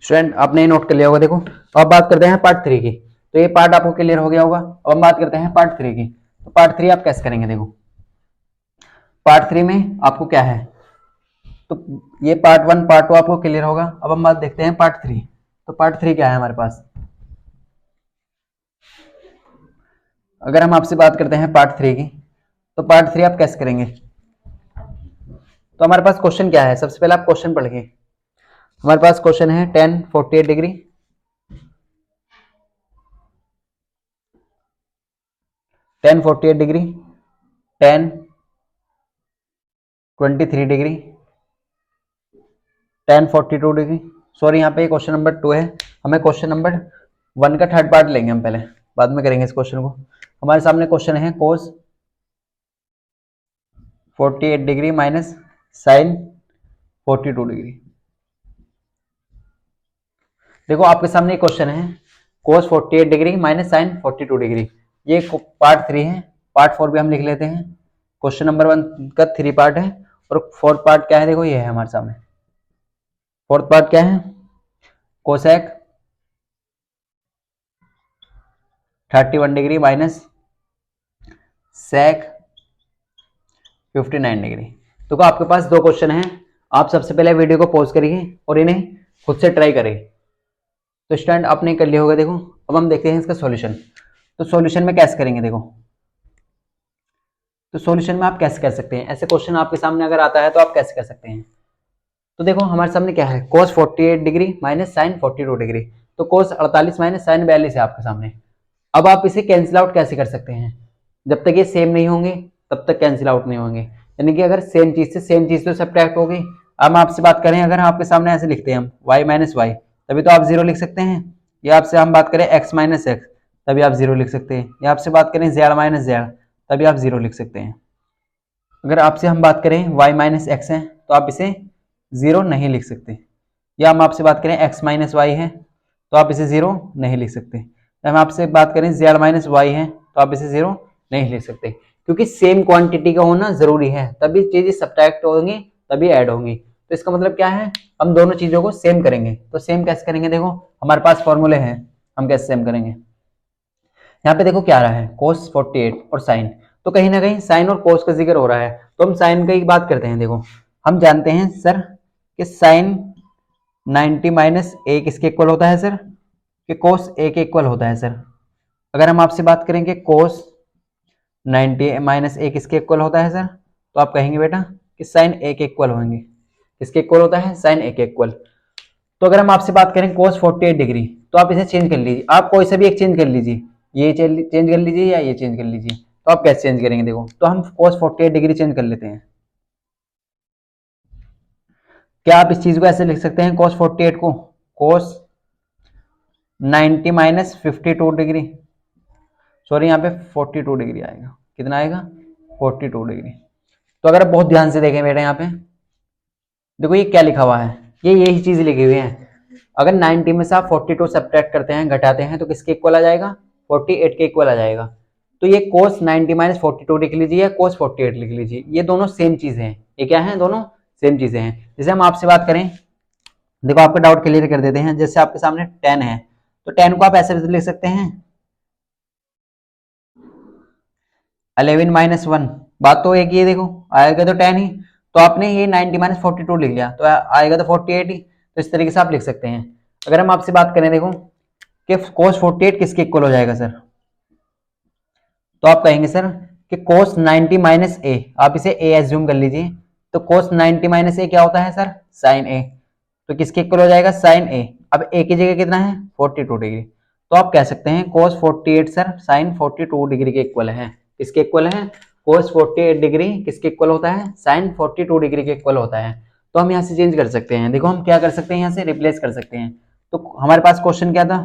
स्टूडेंट आपने ये नोट कर लिया होगा। देखो अब बात करते हैं पार्ट 3 की, तो ये पार्ट आपको क्लियर हो गया होगा। अब हम बात करते हैं पार्ट 3 की, तो पार्ट 3 आप कैसे करेंगे, देखो पार्ट 3 में आपको क्या है, तो ये पार्ट 1 पार्ट 2 आपको क्लियर होगा। अब हम बात देखते हैं पार्ट 3। तो पार्ट 3 क्या है हमारे पास, अगर हम आपसे बात करते हैं पार्ट 3 की, तो पार्ट 3 आप कैसे करेंगे। तो हमारे पास क्वेश्चन क्या है, सबसे पहले आप क्वेश्चन पढ़िए। हमारे पास क्वेश्चन है tan 48 degree, tan 48 degree, tan 23 degree, tan 42 degree. Sorry यहाँ पे क्वेश्चन नंबर 2 है, हमें क्वेश्चन नंबर 1 का थर्ड पार्ट लेंगे हम पहले, बाद में करेंगे इस क्वेश्चन को। हमारे सामने क्वेश्चन है cos 48 degree minus sin 42 degree. देखो आपके सामने क्वेश्चन है cos 48 degree minus sin 42 degree, ये पार्ट 3 है। पार्ट 4 भी हम लिख लेते हैं। क्वेश्चन नंबर 1 का 3 पार्ट है और 4th पार्ट क्या है, देखो ये है हमारे सामने। 4th पार्ट क्या है, cosec 31 degree minus sec 59 degree. तो आपके पास 2 क्वेश्चन हैं, आप सबसे पहले वीडियो को पॉज करिए और इन्हें खुद से ट्राई करें। तो स्टूडेंट आपने कर लिया होगा। देखो अब हम देखते हैं इसका सॉल्यूशन। तो सॉल्यूशन में कैसे करेंगे देखो, तो सॉल्यूशन में आप कैसे कर सकते हैं, ऐसे क्वेश्चन आपके सामने अगर आता है तो आप कैसे कर सकते हैं। तो देखो हमारे सामने क्या है, cos 48 degree minus sine 42 degree, तो cos 48 माइनस साइन 42 है आपके सामने। अब आप इसे कैंसिल आउट कैसे कर सकते हैं, जब तक ये सेम नहीं होंगे तब तक कैंसिल आउट नहीं होंगे, यानी कि अगर सेम चीज से सेम चीज तो सब्ट्रैक्ट होगी। अब हम आपसे बात करें, अगर आपके सामने ऐसे लिखते हैं हम y माइनस वाई, तभी तो आप जीरो लिख सकते हैं। या आपसे हम बात करें x माइनस एक्स, तभी आप जीरो लिख सकते हैं। या आपसे बात करें z माइनस जेड, तभी आप जीरो लिख सकते हैं। अगर आपसे हम बात करें y माइनस एक्स है तो आप इसे जीरो नहीं लिख सकते। या हम आपसे बात करें x माइनस वाई है तो आप इसे जीरो नहीं लिख सकते। या हम आपसे बात करें z माइनस वाई है तो आप इसे जीरो नहीं लिख सकते, क्योंकि सेम क्वांटिटी का होना जरूरी है, तभी चीजें सब्ट्रैक्ट होंगी तभी ऐड होंगी। तो इसका मतलब क्या है, हम दोनों चीजों को सेम करेंगे। तो सेम कैसे करेंगे, देखो हमारे पास फॉर्मूले हैं, हम कैसे सेम करेंगे। यहाँ पे देखो क्या आ रहा है, cos 48 और साइन, तो कहीं ना कहीं साइन और cos का जिक्र हो रहा है, तो हम साइन की बात करते हैं। देखो हम जानते हैं सर कि साइन 90 माइनस ए किसके इक्वल होता है सर, कि cos ए के इक्वल होता है सर। अगर हम आपसे बात करें कि cos 90 माइनस ए किसके इक्वल होता है सर, तो आप कहेंगे बेटा कि साइन ए के इक्वल होंगे। किसके इक्वल होता है, साइन ए के इक्वल। तो अगर हम आपसे बात करें cos 48 डिग्री, तो आप इसे चेंज कर लीजिए, आप कोई सा भी एक चेंज कर लीजिए, ये चेंज कर लीजिए या ये चेंज कर लीजिए। तो आप कैसे चेंज करेंगे, देखो तो हम cos 48 डिग्री चेंज कर लेते हैं। क्या आप इस चीज को ऐसे लिख सकते हैं, cos 48 को cos 90 माइनस 52 डिग्री, सॉरी यहाँ पे 42 डिग्री आएगा, कितना आएगा 42 डिग्री। तो अगर आप बहुत ध्यान से देखें बेटा, यहाँ पे देखो ये क्या लिखा हुआ है, ये यही चीज लिखी हुई है। अगर 90 में से आप 42 सब्ट्रैक्ट करते हैं, घटाते हैं, तो किसके इक्वल आ जाएगा, 48 के इक्वल आ जाएगा। तो ये cos 90 माइनस 42 लिख लीजिए या cos 48 लिख लीजिए, ये दोनों सेम चीजें हैं। ये क्या है, दोनों सेम चीजें हैं। जैसे हम आपसे बात करें, देखो आपका डाउट क्लियर कर देते हैं। जैसे आपके सामने 10 है, तो 10 को आप ऐसे लिख सकते हैं 11 माइनस 1, बात तो एक ही है। देखो आएगा तो 10 ही, तो आपने ये 90 माइनस 42 लिख लिया, तो आएगा तो 48 ही। तो इस तरीके से आप लिख सकते हैं। अगर हम आपसे बात करें, देखो कि cos 48 किसके इक्वल हो जाएगा सर, तो आप कहेंगे सर कि cos 90 माइनस ए, आप इसे a एज्यूम कर लीजिए। तो cos 90 माइनस ए क्या होता है सर, साइन ए, तो किसके इक्वल हो जाएगा, साइन ए। अब a की जगह कितना है, 42 डिग्री, तो आप कह सकते हैं cos 48 सर साइन 42 डिग्री के इक्वल है। किसके इक्वल है, cos 48 डिग्री किसके इक्वल होता है, साइन 42 डिग्री के इक्वल होता है। तो हम यहाँ से चेंज कर सकते हैं। देखो हम क्या कर सकते हैं, यहाँ से रिप्लेस कर सकते हैं। तो हमारे पास क्वेश्चन क्या था,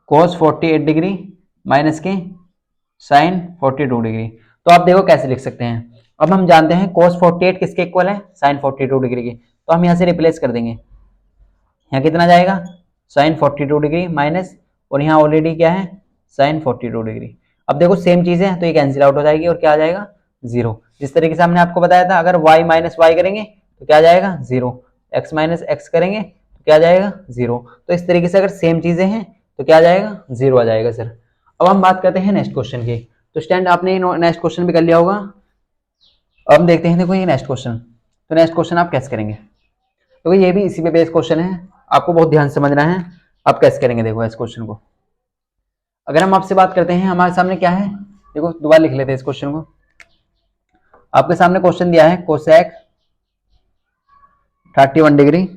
cos 48 डिग्री माइनस के साइन 42 डिग्री। तो आप देखो कैसे लिख सकते हैं। अब हम जानते हैं cos 48 किसके इक्वल है, साइन 42 डिग्री के, तो हम यहाँ से रिप्लेस कर देंगे। यहाँ कितना जाएगा, साइन 42 डिग्री माइनस, और यहाँ ऑलरेडी क्या है, साइन 42 डिग्री। अब देखो सेम चीज है, तो ये कैंसिल आउट हो जाएगी और क्या आ जाएगा, जीरो। जिस तरीके से हमने आपको बताया था, अगर y माइनस वाई करेंगे तो क्या आ जाएगा, जीरो। x माइनस एक्स करेंगे तो क्या आ जाएगा, जीरो। तो इस तरीके से अगर सेम चीजें हैं तो क्या आ जाएगा, जीरो आ जाएगा सर। अब हम बात करते हैं नेक्स्ट क्वेश्चन की। तो स्टैंड आपने नेक्स्ट क्वेश्चन भी कर लिया होगा। अब हम देखते हैं, देखो ये नेक्स्ट क्वेश्चन। तो नेक्स्ट क्वेश्चन आप कैसे करेंगे, तो ये भी इसी पे बेस्ड क्वेश्चन है, आपको बहुत ध्यान से समझना है। आप कैसे करेंगे, देखो इस क्वेश्चन को। अगर हम आपसे बात करते हैं, हमारे सामने क्या है, देखो दोबारा लिख लेते हैं इस क्वेश्चन को। आपके सामने क्वेश्चन दिया है कोसेक 31 डिग्री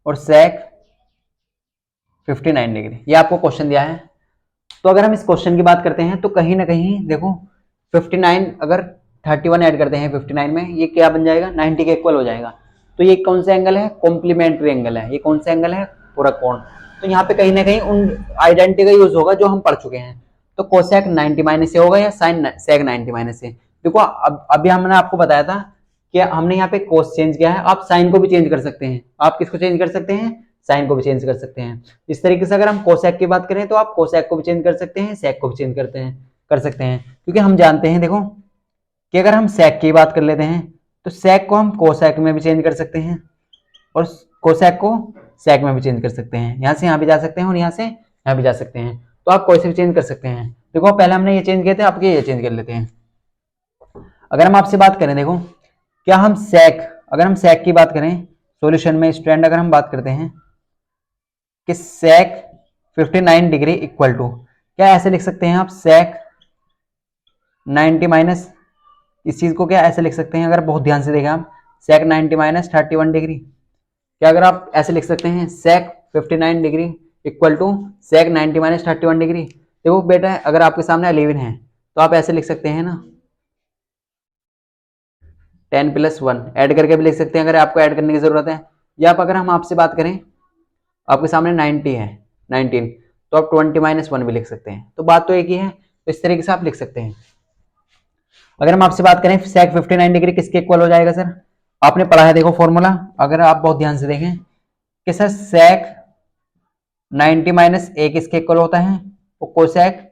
और सेक 59 डिग्री, ये आपको क्वेश्चन दिया है। तो अगर हम इस क्वेश्चन की बात करते हैं, तो कहीं ना कहीं देखो 59 अगर 31 ऐड करते हैं 59 में, ये क्या बन जाएगा, 90 के इक्वल हो जाएगा। तो ये कौन सा एंगल है, कॉम्प्लीमेंट्री एंगल है। ये कौन सा एंगल है, पूरा कोण। तो यहाँ पे कहीं ना कहीं उन आइडेंटिटी का यूज होगा जो हम पढ़ चुके हैं। तो कोसेक 90 माइनस से होगा या साइन सेक 90 माइनस से। देखो अभी हमने आपको बताया था कि हमने यहाँ पे कोस चेंज किया है, आप साइन को भी चेंज कर सकते हैं। आप किसको चेंज कर सकते हैं, साइन को भी चेंज कर सकते हैं। इस तरीके से अगर हम कोसेक की बात करें, तो आप कोसेक को भी चेंज कर सकते हैं, सेक को भी चेंज कर सकते हैं। क्योंकि हम जानते हैं देखो कि अगर हम सेक की बात कर लेते हैं, तो सेक को हम कोसेक में भी चेंज कर सकते हैं और कोसेक को सेक में भी चेंज कर सकते हैं। यहाँ से यहाँ भी जा सकते हैं और यहाँ से यहाँ भी जा सकते हैं। तो आप कोई से भी चेंज कर सकते हैं। देखो पहले हमने ये चेंज किए थे, आपके ये चेंज कर लेते हैं। अगर हम आपसे बात करें, देखो क्या हम सेक, अगर हम सेक की बात करें, सॉल्यूशन में स्टूडेंट अगर हम बात करते हैं कि sec 59 डिग्री इक्वल टू, क्या ऐसे लिख सकते हैं आप sec 90 माइनस, इस चीज को क्या ऐसे लिख सकते हैं, अगर बहुत ध्यान से देखें आप, sec 90 माइनस 31 डिग्री, क्या अगर आप ऐसे लिख सकते हैं sec 59 degree equal to sec 90 minus 31 degree. देखो बेटा अगर आपके सामने 11 है तो आप ऐसे लिख सकते हैं ना 10 प्लस 1 ऐड करके भी लिख सकते हैं अगर आपको ऐड करने की जरूरत है, या आप अगर हम आपसे बात करें आपके सामने 90 है 19 तो आप 20 माइनस 1 भी लिख सकते हैं, तो बात तो एक ही है, तो इस तरीके से आप लिख सकते हैं। अगर हम आपसे बात करें sec 59 डिग्री किसके इक्वल हो जाएगा सर, आपने पढ़ा है देखो फॉर्मूला, अगर आप बहुत ध्यान से देखें कि सर sec 90 माइनस ए किसके इक्वल होता है, वो कोसेक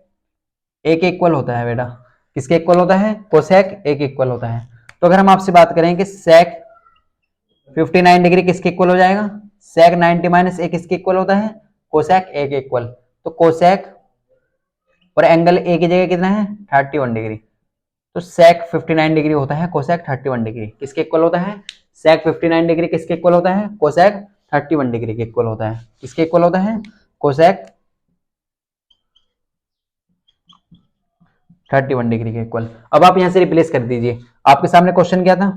ए के इक्वल होता है बेटा, किसके इक्वल होता है, कोसेक ए के इक्वल होता है। तो अगर हम आपसे बात करें कि sec 59 डिग्री किसके इक्वल हो जाएगा, sec 90 माइनस ए किसके इक्वल होता है, कोसेक ए के इक्वल, तो कोसेक और एंगल ए की जगह कितना है 31 डिग्री, तो sec 59 डिग्री होता है कोसेक 31 डिग्री, किसके इक्वल होता है, sec 59 डिग्री किसके इक्वल होता है, कोसेक 31 डिग्री के इक्वल होता है, किसके इक्वल होता है, कोसेक 31 डिग्री के इक्वल। अब आप यहां से रिप्लेस कर दीजिए, आपके सामने क्वेश्चन क्या था,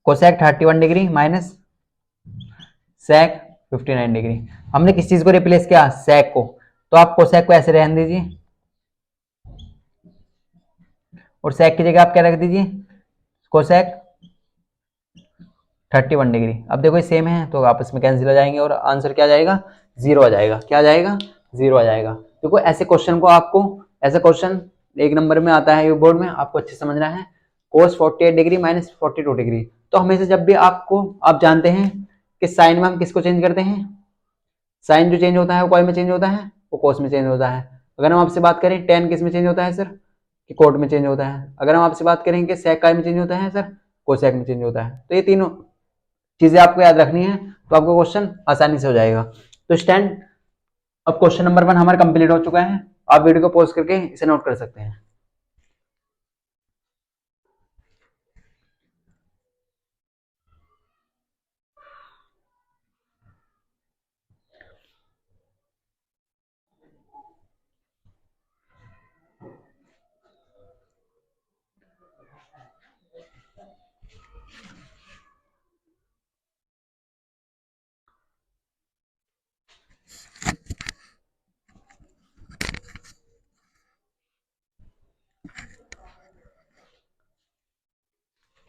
cosec 31 degree minus sec 59 degree, हमने किस चीज को रिप्लेस किया, sec को, तो आप कोसेक को ऐसे रहने दीजिए और sec की जगह आप क्या रख दीजिए, कोसेक 31 डिग्री। अब देखो ये सेम है तो आपस में कैंसिल हो जाएंगे और आंसर क्या आ जाएगा, 0 आ जाएगा, क्या आ जाएगा, 0 आ जाएगा। देखो ऐसे क्वेश्चन को आपको, ऐसा क्वेश्चन 1 नंबर में आता है बोर्ड में, आपको अच्छे समझना है, cos 48 डिग्री माइनस 42 डिग्री, तो हमेशा जब भी आपको, आप जानते हैं कि साइन में हम किसको चेंज करते हैं, साइन जो चेंज होता है वो कोई में चेंज होता है, वो कोस में चेंज होता है। अगर हम आपसे बात करें टेन किस में चेंज होता है सर, कि कोट में चेंज होता है। अगर हम आपसे बात करें कि सेक काय में चेंज होता है सर, कोसेक में चेंज होता है। तो ये तीनों चीजें आपको याद रखनी है, तो आपको क्वेश्चन आसानी से हो जाएगा। तो स्टैंड, अब क्वेश्चन नंबर 1 हमारा कंप्लीट हो चुका है, आप वीडियो को पॉज करके इसे नोट कर सकते हैं।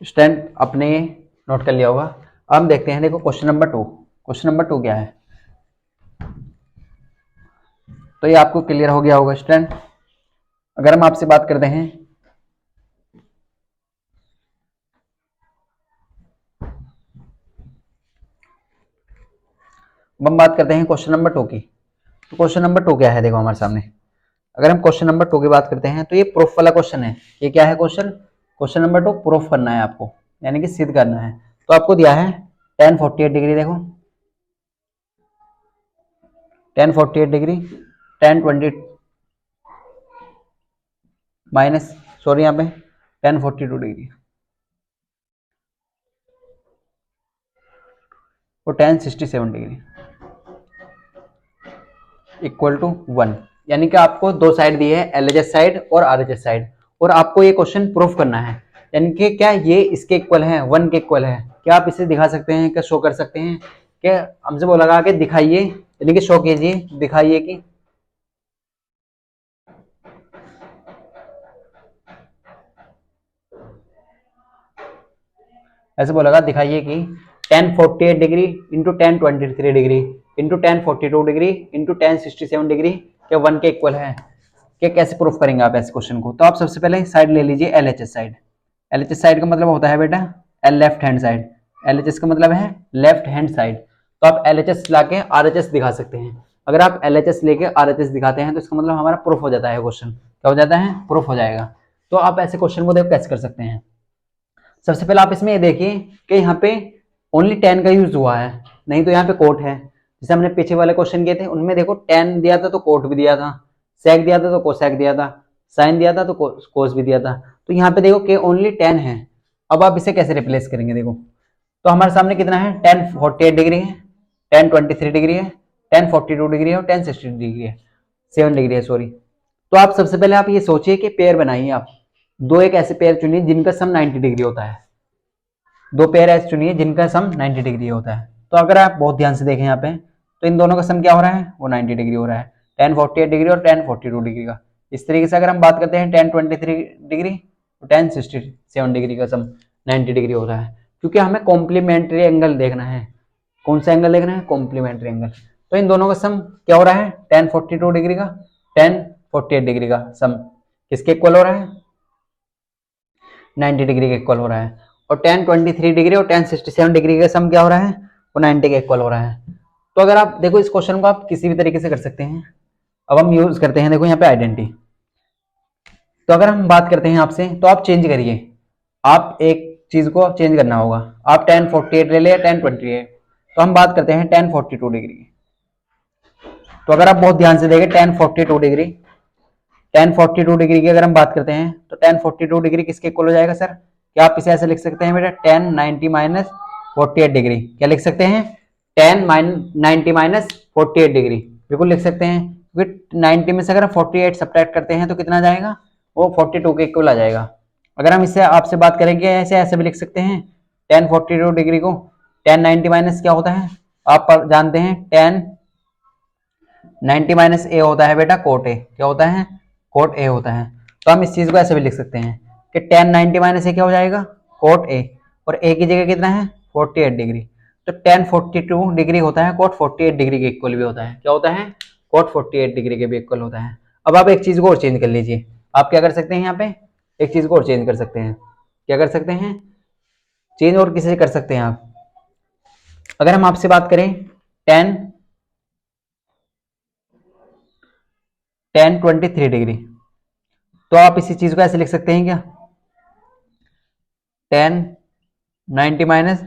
स्टैंड अपने नोट कर लिया होगा। अब हम देखते हैं, देखो क्वेश्चन नंबर 2, क्वेश्चन नंबर 2 क्या है, तो ये आपको क्लियर हो गया होगा स्टूडेंट। अगर हम आपसे बात करते हैं, हम बात करते हैं क्वेश्चन नंबर 2 की, तो क्वेश्चन नंबर 2 क्या है देखो हमारे सामने। अगर हम क्वेश्चन नंबर 2 की बात करते हैं तो ये प्रूफ वाला क्वेश्चन है। ये क्या है क्वेश्चन, क्वेश्चन नंबर 2 प्रूफ करना है आपको, यानी कि सिद्ध करना है। तो आपको दिया है tan 48 डिग्री, देखो tan 48 degree tan 20 minus, sorry यहाँ पे tan 42 डिग्री और tan 67 डिग्री इक्वल टू 1, यानी कि आपको दो साइड दी है, एलएचएस साइड और आरएचएस साइड, और आपको ये क्वेश्चन प्रूफ करना है, यानी कि क्या ये इसके इक्वल है, 1 के इक्वल है। क्या आप इसे दिखा सकते हैं, क्या शो कर सकते हैं, क्या हमसे बोला लगा कि दिखाइए, यानी कि शो कीजिए, दिखाइए कि ऐसे बोला दिखाइए कि tan 48 degree into tan 23 degree into tan 42 degree into tan 67 degree क्या 1 के इक्वल है। क्या कैसे प्रूफ करेंगे आप ऐसे क्वेश्चन को, तो आप सबसे पहले साइड ले लीजिए एलएचएस साइड। एलएचएस साइड का मतलब होता है बेटा लेफ्ट हैंड साइड, एलएचएस का मतलब है लेफ्ट हैंड साइड। तो आप एलएचएस लाके आरएचएस दिखा सकते हैं। अगर आप एलएचएस लेके आरएचएस दिखाते हैं तो इसका मतलब हमारा प्रूफ हो जाता है, क्वेश्चन क्या हो जाता है, प्रूफ हो जाएगा। तो आप ऐसे क्वेश्चन को देखो कैसे कर सकते हैं। सबसे पहले आप इसमें ये देखिए कि यहाँ पे ओनली tan का यूज हुआ है, नहीं तो यहाँ पे कोट है। जैसे हमने पीछे वाले क्वेश्चन किए थे उनमें देखो tan दिया था तो कोट भी दिया था, sec दिया था तो कोसेक दिया था, sin दिया था तो कोस भी दिया था। तो यहाँ पे देखो कि ओनली tan है। अब आप इसे कैसे रिप्लेस करेंगे, देखो तो हमारे सामने कितना है, tan 48 डिग्री है, tan 23 डिग्री है, tan 42 डिग्री है और tan 60 डिग्री है, 7 डिग्री है सॉरी। तो आप सबसे पहले आप ये सोचिए कि पेयर बनाइए, आप दो एक ऐसे पेयर चुनिए जिनका सम 90 डिग्री होता है, दो पेयर ऐसे चुनिए जिनका सम 90 डिग्री होता है। तो अगर आप बहुत ध्यान से देखें यहाँ पे, तो इन दोनों का सम क्या हो रहा है, वो 90 डिग्री हो रहा है, tan 48 डिग्री और tan 42 डिग्री का। इस तरीके से अगर हम बात करते हैं tan 23 डिग्री तो tan 67 डिग्री का सम 90 डिग्री हो रहा है, क्योंकि हमें कॉम्प्लीमेंट्री एंगल देखना है। कौन सा एंगल देखना है, कॉम्प्लीमेंट्री एंगल। तो इन दोनों का सम क्या हो रहा है, tan 42 डिग्री का tan 48 डिग्री का सम किसके इक्वल हो रहा है, 90 डिग्री के इक्वल हो रहा है। और tan 23 डिग्री और tan 67 डिग्री का सम क्या हो रहा है, वो 90 के इक्वल हो रहा है। तो अगर आप देखो इस क्वेश्चन को आप किसी भी तरीके से कर सकते हैं। अब हम यूज करते हैं, देखो यहाँ पे आइडेंटिटी। तो अगर हम बात करते हैं आपसे, तो आप चेंज करिए, आप एक चीज को चेंज करना होगा। आप tan 48 ले ले, tan 28, तो हम बात करते हैं tan 42 डिग्री की। तो अगर आप बहुत ध्यान से देखें tan 42 डिग्री, tan 42 डिग्री की अगर हम बात करते हैं, तो tan 42 डिग्री किसके इक्वल हो जाएगा सर, क्या आप इसे ऐसे लिख सकते हैं बेटा, tan 90 माइनस 48 डिग्री। क्या लिख सकते हैं, tan 90 माइनस 48 डिग्री, बिल्कुल लिख सकते हैं, क्योंकि 90 में से अगर हम 48 सब्ट्रैक्ट करते हैं तो कितना आ जाएगा, वो 42 के इक्वल आ जाएगा। अगर हम इससे आपसे बात करेंगे ऐसे ऐसे भी लिख सकते हैं, tan 42 डिग्री को tan 90 माइनस क्या होता है, आप जानते हैं tan 90 माइनस ए होता है बेटा कोट ए, क्या होता है, कोट ए होता है। तो हम इस चीज को ऐसे भी लिख सकते हैं कि tan 90 माइनस ए क्या हो जाएगा, कोट ए, और ए की जगह कितना है 48 डिग्री। तो tan 42 डिग्री होता है कोट 48 डिग्री के इक्वल भी होता है, क्या होता है, कोट 48 डिग्री के भी इक्वल होता है। अब आप एक चीज को और चेंज कर लीजिए, आप क्या कर सकते हैं यहाँ पे, एक चीज को और चेंज कर सकते हैं, क्या कर सकते हैं, चेंज और किसी से कर सकते हैं आप। अगर हम आपसे बात करें tan 23 डिग्री, तो आप इसी चीज को ऐसे लिख सकते हैं क्या, tan 90 माइनस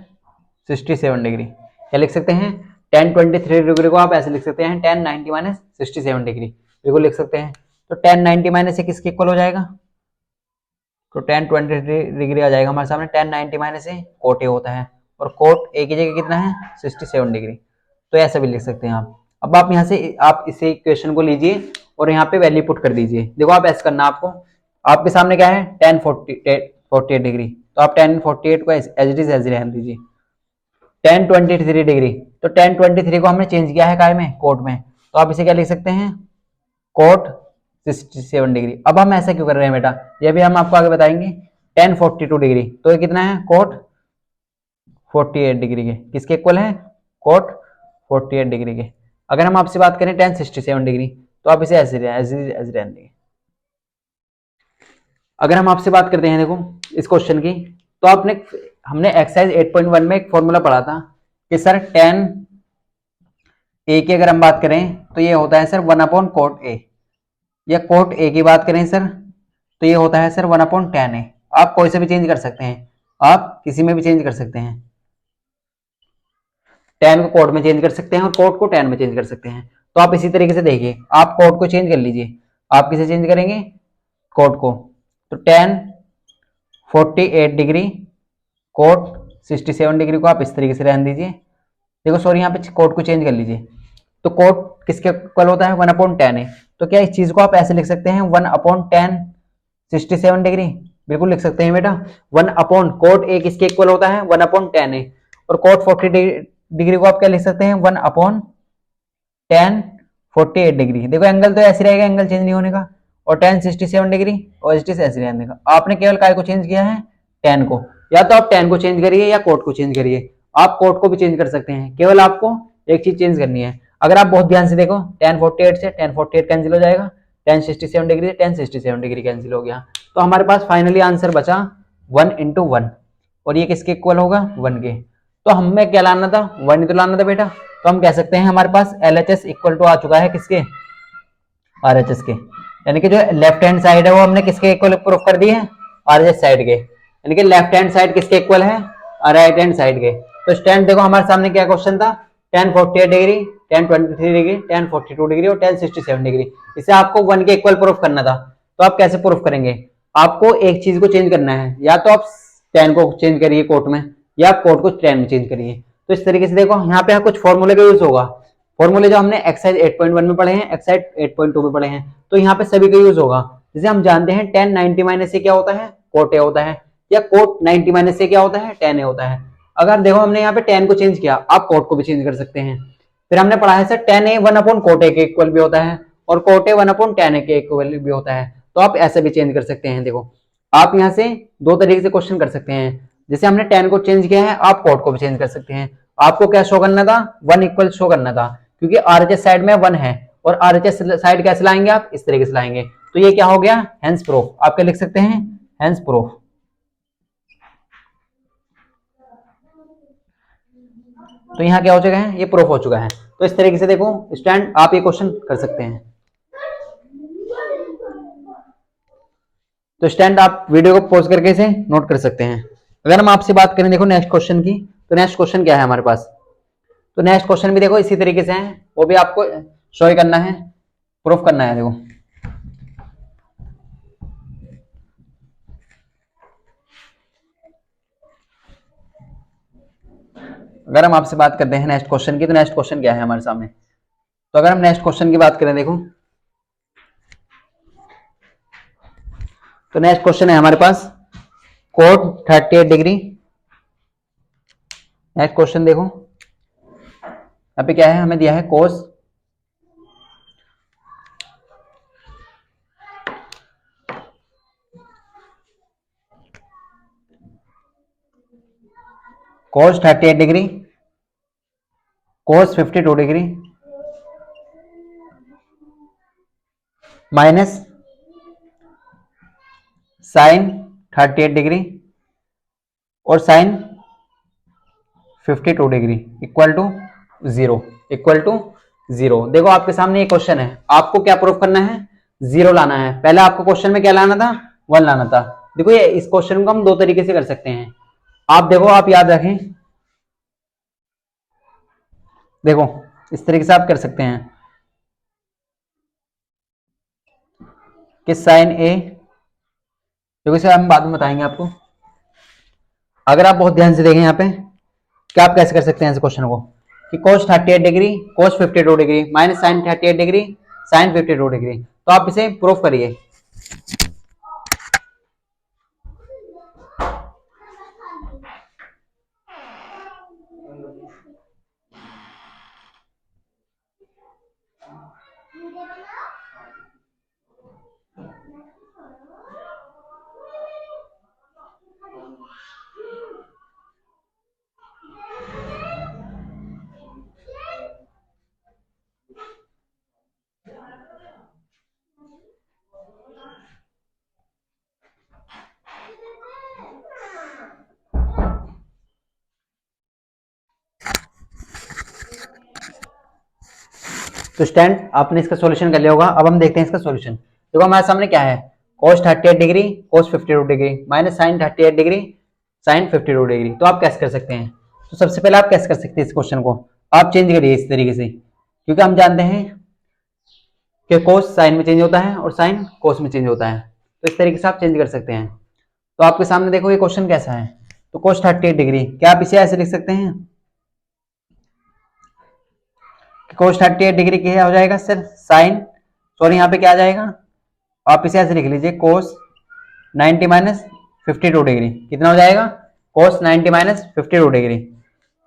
67 डिग्री। क्या लिख सकते हैं, tan 23 डिग्री को आप ऐसे लिख सकते हैं tan 90 माइनस 67 डिग्री, बिल्कुल लिख सकते हैं। तो tan 90 माइनस किसके इक्वल हो जाएगा, तो tan 23 डिग्री आ जाएगा हमारे सामने, tan 90 माइनस कोट ए होता है, और कोट ए की जगह कितना है 67 डिग्री। तो ऐसा भी लिख सकते हैं आप। अब आप यहाँ से आप इसे इक्वेशन को लीजिए और यहाँ पे वैल्यू पुट कर दीजिए। देखो आप ऐसा करना, आपको आपके सामने क्या है tan 48 डिग्री, तो आप tan 48 को एज इट इज एज रहने दीजिए। tan 23 डिग्री, तो tan 23 को हमने चेंज किया है काय में, कोट में, तो आप इसे क्या लिख सकते हैं, कोट 67 डिग्री। अब हम ऐसा क्यों कर रहे हैं बेटा, ये भी हम आपको आगे बताएंगे। tan 42 डिग्री, तो ये कितना है, कोट 48 डिग्री के, किसके इक्वल है, कोट 48 डिग्री के। अगर हम आपसे बात करें tan 67 डिग्री, तो आप इसे ऐसे रहने देंगे। अगर हम आपसे बात करते हैं देखो इस क्वेश्चन की, तो आपने हमने एक्सरसाइज 8.1 में एक फॉर्मूला पढ़ा था कि सर tan ए की अगर हम बात करें तो ये होता है सर 1 कोट ए, या कोट ए की बात करें सर तो ये होता है सर 1/tan ए। आप कोई से भी चेंज कर सकते हैं, आप किसी में भी चेंज कर सकते हैं, tan को कोट में चेंज कर सकते हैं और कोट को tan में चेंज कर सकते हैं। तो आप इसी तरीके से देखिए, आप कोट को चेंज कर लीजिए, आप किसे चेंज करेंगे, कोट को, तो tan 48 डिग्री कोट 67 डिग्री को आप इस तरीके से रहने दीजिए। देखो सॉरी यहाँ पे कोट को चेंज कर लीजिए, तो कोट किसके इक्वल होता है 1/tan ए, तो क्या इस चीज को आप ऐसे लिख सकते हैं 1/tan 67 डिग्री, बिल्कुल लिख सकते हैं बेटा। 1 कोट ए किसके इक्वल होता है 1/tan ए, और कोट 40 डिग्री को आप क्या लिख सकते हैं 1/tan 48 डिग्री। देखो एंगल तो ऐसे रहेगा, एंगल चेंज नहीं होने का, और tan 67 डिग्री और ऐसे रहने का। आपने केवल काय को चेंज किया है, tan को, या तो आप tan को चेंज करिए या कोट को चेंज करिए, आप कोट को भी चेंज कर सकते हैं, केवल आपको एक चीज चेंज करनी है। अगर आप बहुत ध्यान से देखो tan 48 से tan 48 कैंसिल हो जाएगा, tan 67 डिग्री से tan 67 डिग्री कैंसिल हो गया, तो हमारे पास फाइनली आंसर बचा 1/1, और ये किसके इक्वल होगा 1 के। तो हमें क्या लाना था, 1 ही तो लाना था बेटा। तो हम कह सकते हैं हमारे पास LHS इक्वल टू आ चुका है किसके, RHS के, यानी कि जो लेफ्ट हैंड साइड है वो हमने किसके इक्वल प्रूफ कर दी है, RHS साइड के, यानी कि लेफ्ट हैंड साइड किसके इक्वल है, राइट हैंड साइड के। तो स्टैंड देखो हमारे सामने क्या क्वेश्चन था, tan 48 degree, tan 23 degree, tan 42 degree और tan 67 डिग्री, इसे आपको 1 के इक्वल प्रूफ करना था। तो आप कैसे प्रूफ करेंगे, आपको एक चीज को चेंज करना है, या तो आप tan को चेंज करिए कोट में, या आप कोड को tan में चेंज करिए। तो इस तरीके से देखो यहाँ पे कुछ फॉर्मूले का यूज होगा, फॉर्मूले जो हमने एक्सरसाइज 8.1 में पढ़े हैं, एक्सरसाइज 8.2 में पढ़े हैं, तो यहाँ पे सभी का यूज होगा। जैसे हम जानते हैं tan 90 माइनस से क्या होता है, cot a होता है, या cot 90 माइनस से क्या होता है, tan a होता है। अगर देखो हमने यहाँ पे tan को चेंज किया, आप cot को भी चेंज कर सकते हैं। फिर हमने पढ़ा है sir tan a 1/cot a के इक्वल भी होता है और cot a 1/tan a के इक्वल भी होता है, तो आप ऐसे भी चेंज कर सकते हैं। देखो आप यहाँ से दो तरीके से क्वेश्चन कर सकते हैं। जैसे हमने tan को चेंज किया है, आप cot को भी चेंज कर सकते हैं। आपको क्या शो करना था, 1 इक्वल शो करना था, क्योंकि RHS साइड में 1 है और RHS साइड कैसे लाएंगे आप, इस तरीके से लाएंगे। तो ये क्या हो गया, हेंस प्रूफ। आप क्या लिख सकते हैं, हेंस प्रूफ। तो यहाँ क्या हो चुका है, ये प्रूफ हो चुका है। तो इस तरीके से देखो स्टूडेंट आप ये क्वेश्चन कर सकते हैं। तो स्टूडेंट आप वीडियो को पॉज करके इसे नोट कर सकते हैं। अगर हम आपसे बात करें देखो नेक्स्ट क्वेश्चन की, तो नेक्स्ट क्वेश्चन क्या है हमारे पास, तो नेक्स्ट क्वेश्चन भी देखो इसी तरीके से है, वो भी आपको शो करना है, प्रूफ करना है। देखो अगर हम आपसे बात करते हैं नेक्स्ट क्वेश्चन की, तो नेक्स्ट क्वेश्चन क्या है हमारे सामने। तो अगर हम नेक्स्ट क्वेश्चन की बात करें देखो, तो नेक्स्ट क्वेश्चन है हमारे पास कोट 38 डिग्री। नेक्स्ट क्वेश्चन देखो यहाँ पे क्या है, हमें दिया है cos cos 38 degree, cos 52 degree minus sine 38 degree और sine 52 degree equal to 0, equal to 0। देखो आपके सामने ये क्वेश्चन है, आपको क्या प्रूफ करना है, 0 लाना है। पहले आपको क्वेश्चन में क्या लाना था, 1 लाना था। देखो ये इस क्वेश्चन को हम दो तरीके से कर सकते हैं। आप देखो, आप याद रखें, देखो इस तरीके से आप कर सकते हैं कि साइन ए, देखो इसे हम बाद में बताएंगे आपको। अगर आप बहुत ध्यान से देखें यहाँ पे, क्या आप कैसे कर सकते हैं इस क्वेश्चन को, कि cos 38 degree cos 52 degree minus sine 38 degree sine 52 degree. तो आप इसे प्रूफ करिए। तो स्टैंड आपने इसका सॉल्यूशन कर लिया होगा। अब हम देखते हैं इसका सॉल्यूशन। देखो हमारे सामने क्या है, cos 38 degree cos 52 degree minus sine 38 degree sine 52 degree. तो आप कैसे कर सकते हैं, तो सबसे पहले आप कैसे कर सकते हैं इस क्वेश्चन को, आप चेंज करिए इस तरीके से, क्योंकि हम जानते हैं कि cos साइन में चेंज होता है और साइन cos में चेंज होता है। तो इस तरीके से आप चेंज कर सकते हैं। तो आपके सामने देखो ये क्वेश्चन कैसा है, तो cos 38 डिग्री, क्या आप इसे ऐसे लिख सकते हैं, cos 38 डिग्री क्या हो जाएगा सर, साइन, सॉरी यहाँ पे क्या आ जाएगा, आप इसे ऐसे लिख लीजिए cos 90 माइनस 52 डिग्री, कितना हो जाएगा, cos 90 माइनस 52 डिग्री।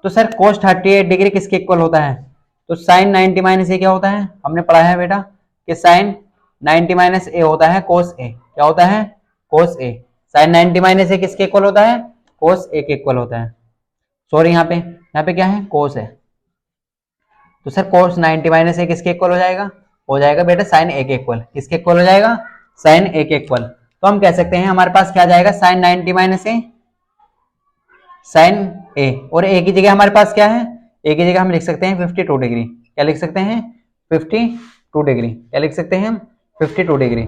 तो सर cos 38 डिग्री किसके इक्वल होता है, तो साइन 90 माइनस ए क्या होता है, हमने पढ़ा है बेटा कि साइन 90 माइनस ए होता है cos ए, क्या होता है, cos A. Sign 90 minus A किसके इक्वल होता है, cos ए के इक्वल होता है। सॉरी यहाँ पे क्या है, cos है। तो सर cos 90 माइनस ए किसके इक्वल हो जाएगा बेटा साइन ए के इक्वल, किसके इक्वल हो जाएगा, साइन ए के इक्वल। तो हम कह सकते हैं हमारे पास क्या जाएगा, साइन 90 माइनस ए साइन ए, और ए की जगह हमारे पास क्या है, ए की जगह हम लिख सकते हैं 52 डिग्री, क्या लिख सकते हैं 52 डिग्री, क्या लिख सकते हैं हम 52 डिग्री।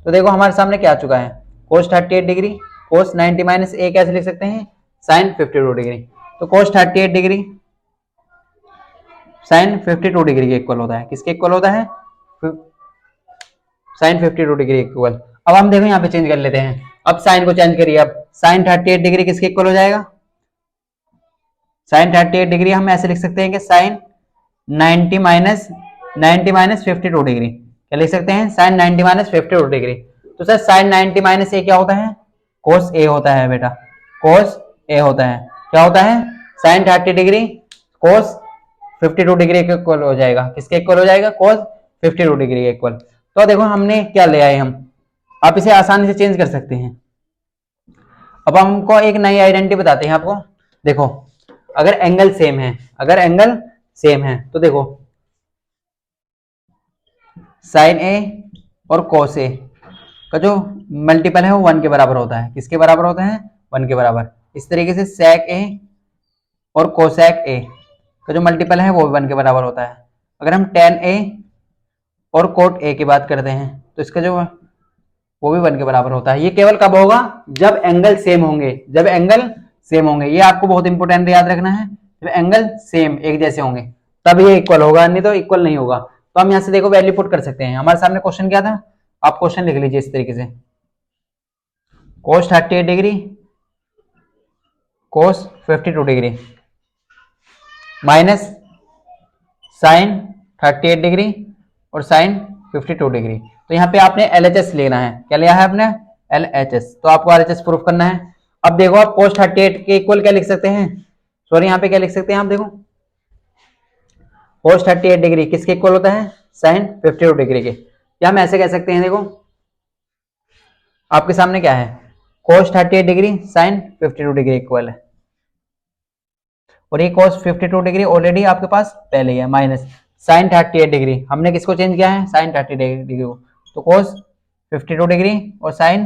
तो देखो हमारे सामने क्या आ चुका है, cos 38 डिग्री cos 90 माइनस ए कैसे लिख सकते हैं, साइन 52 डिग्री। तो cos 38 डिग्री साइन 52 डिग्री के इक्वल होता है, किसके इक्वल होता है, साइन 52 डिग्री इक्वल। अब हम देखो यहाँ पे चेंज कर लेते हैं, अब साइन को चेंज करिए, अब साइन 38 डिग्री किसके इक्वल हो जाएगा, साइन 38 डिग्री हम ऐसे लिख सकते हैं कि साइन 90 माइनस 52 डिग्री। क्या लिख सकते हैं? Sine 90 minus 52 degree. तो सर साइन 90 माइनस ए क्या होता है? कोस ए होता है बेटा, कोस ए होता है। क्या होता है? साइन 30 डिग्री कोस 52 डिग्री के इक्वल हो जाएगा। किसके इक्वल हो जाएगा? कोस 52 डिग्री के इक्वल। तो देखो हमने क्या ले आए हम, आप इसे आसानी से चेंज कर सकते हैं। अब हमको एक नई आइडेंटिटी बताते हैं आपको। देखो अगर एंगल सेम है, अगर एंगल सेम है तो देखो साइन ए और कोस ए का जो मल्टीपल है वो 1 के बराबर होता है। किसके बराबर होता है? 1 के बराबर। इस तरीके से सेक ए और कोसेक ए का जो मल्टीपल है वो भी 1 के बराबर होता है। अगर हम टेन ए और कोट ए की बात करते हैं तो इसका जो वो भी 1 के बराबर होता है। ये केवल कब होगा? जब एंगल सेम होंगे, जब एंगल सेम होंगे। ये आपको बहुत इंपॉर्टेंट याद रखना है, जब एंगल सेम एक जैसे होंगे तब ये इक्वल होगा, नहीं तो इक्वल नहीं होगा। तो हम यहाँ से देखो वैल्यू पुट कर सकते हैं। हमारे सामने क्वेश्चन क्या था, आप क्वेश्चन लिख लीजिए इस तरीके से, cos 38 degree cos 52 degree minus sine 38 degree और साइन 52 डिग्री। तो यहाँ पे आपने LHS लेना है। क्या लिया है आपने? LHS। तो आपको RHS प्रूफ करना है। अब देखो आप कोस 38 के इक्वल क्या लिख सकते हैं, सॉरी यहाँ पे क्या लिख सकते हैं आप, देखो कोस 38 डिग्री किसके इक्वल होता है? साइन 52 डिग्री के। या हम ऐसे कह सकते हैं, देखो आपके सामने क्या है, कोस 38 डिग्री साइन 52 डिग्री इक्वल है, और ये cos 52 डिग्री ऑलरेडी आपके पास पहले ही है, माइनस साइन 38 डिग्री हमने किसको चेंज किया है? साइन 30 डिग्री को। तो cos 52 डिग्री और साइन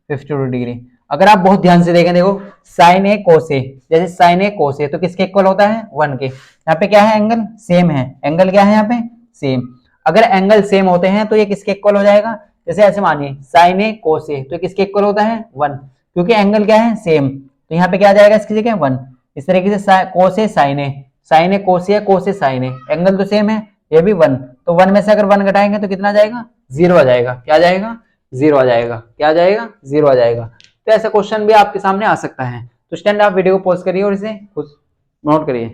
52 डिग्री। अगर आप बहुत ध्यान से देखें, देखो साइन ए कोस ए, जैसे साइन ए कोस ए तो किसके इक्वल होता है? 1 के। यहाँ पे क्या है? एंगल सेम है। एंगल क्या है यहाँ पे? सेम। अगर एंगल सेम होते हैं तो ये किसके इक्वल हो जाएगा? जैसे ऐसे मानिए साइन ए कोस ए तो किसके इक्वल होता है? 1, क्योंकि एंगल क्या है? सेम। तो यहाँ पे क्या आ जाएगा इसकी जगह? 1। इस तरीके से कोस ए साइन ए कोस ए कोस ए साइन ए, एंगल तो सेम है, ये भी 1। तो 1 में से अगर 1 घटाएंगे तो कितना आ जाएगा? 0 आ जाएगा। क्या आ जाएगा? 0 आ जाएगा। क्या आ जाएगा? 0 आ जाएगा। तो ऐसा क्वेश्चन भी आपके सामने आ सकता है। तो स्टूडेंट आप वीडियो को पॉज करिए और इसे खुद नोट करिए।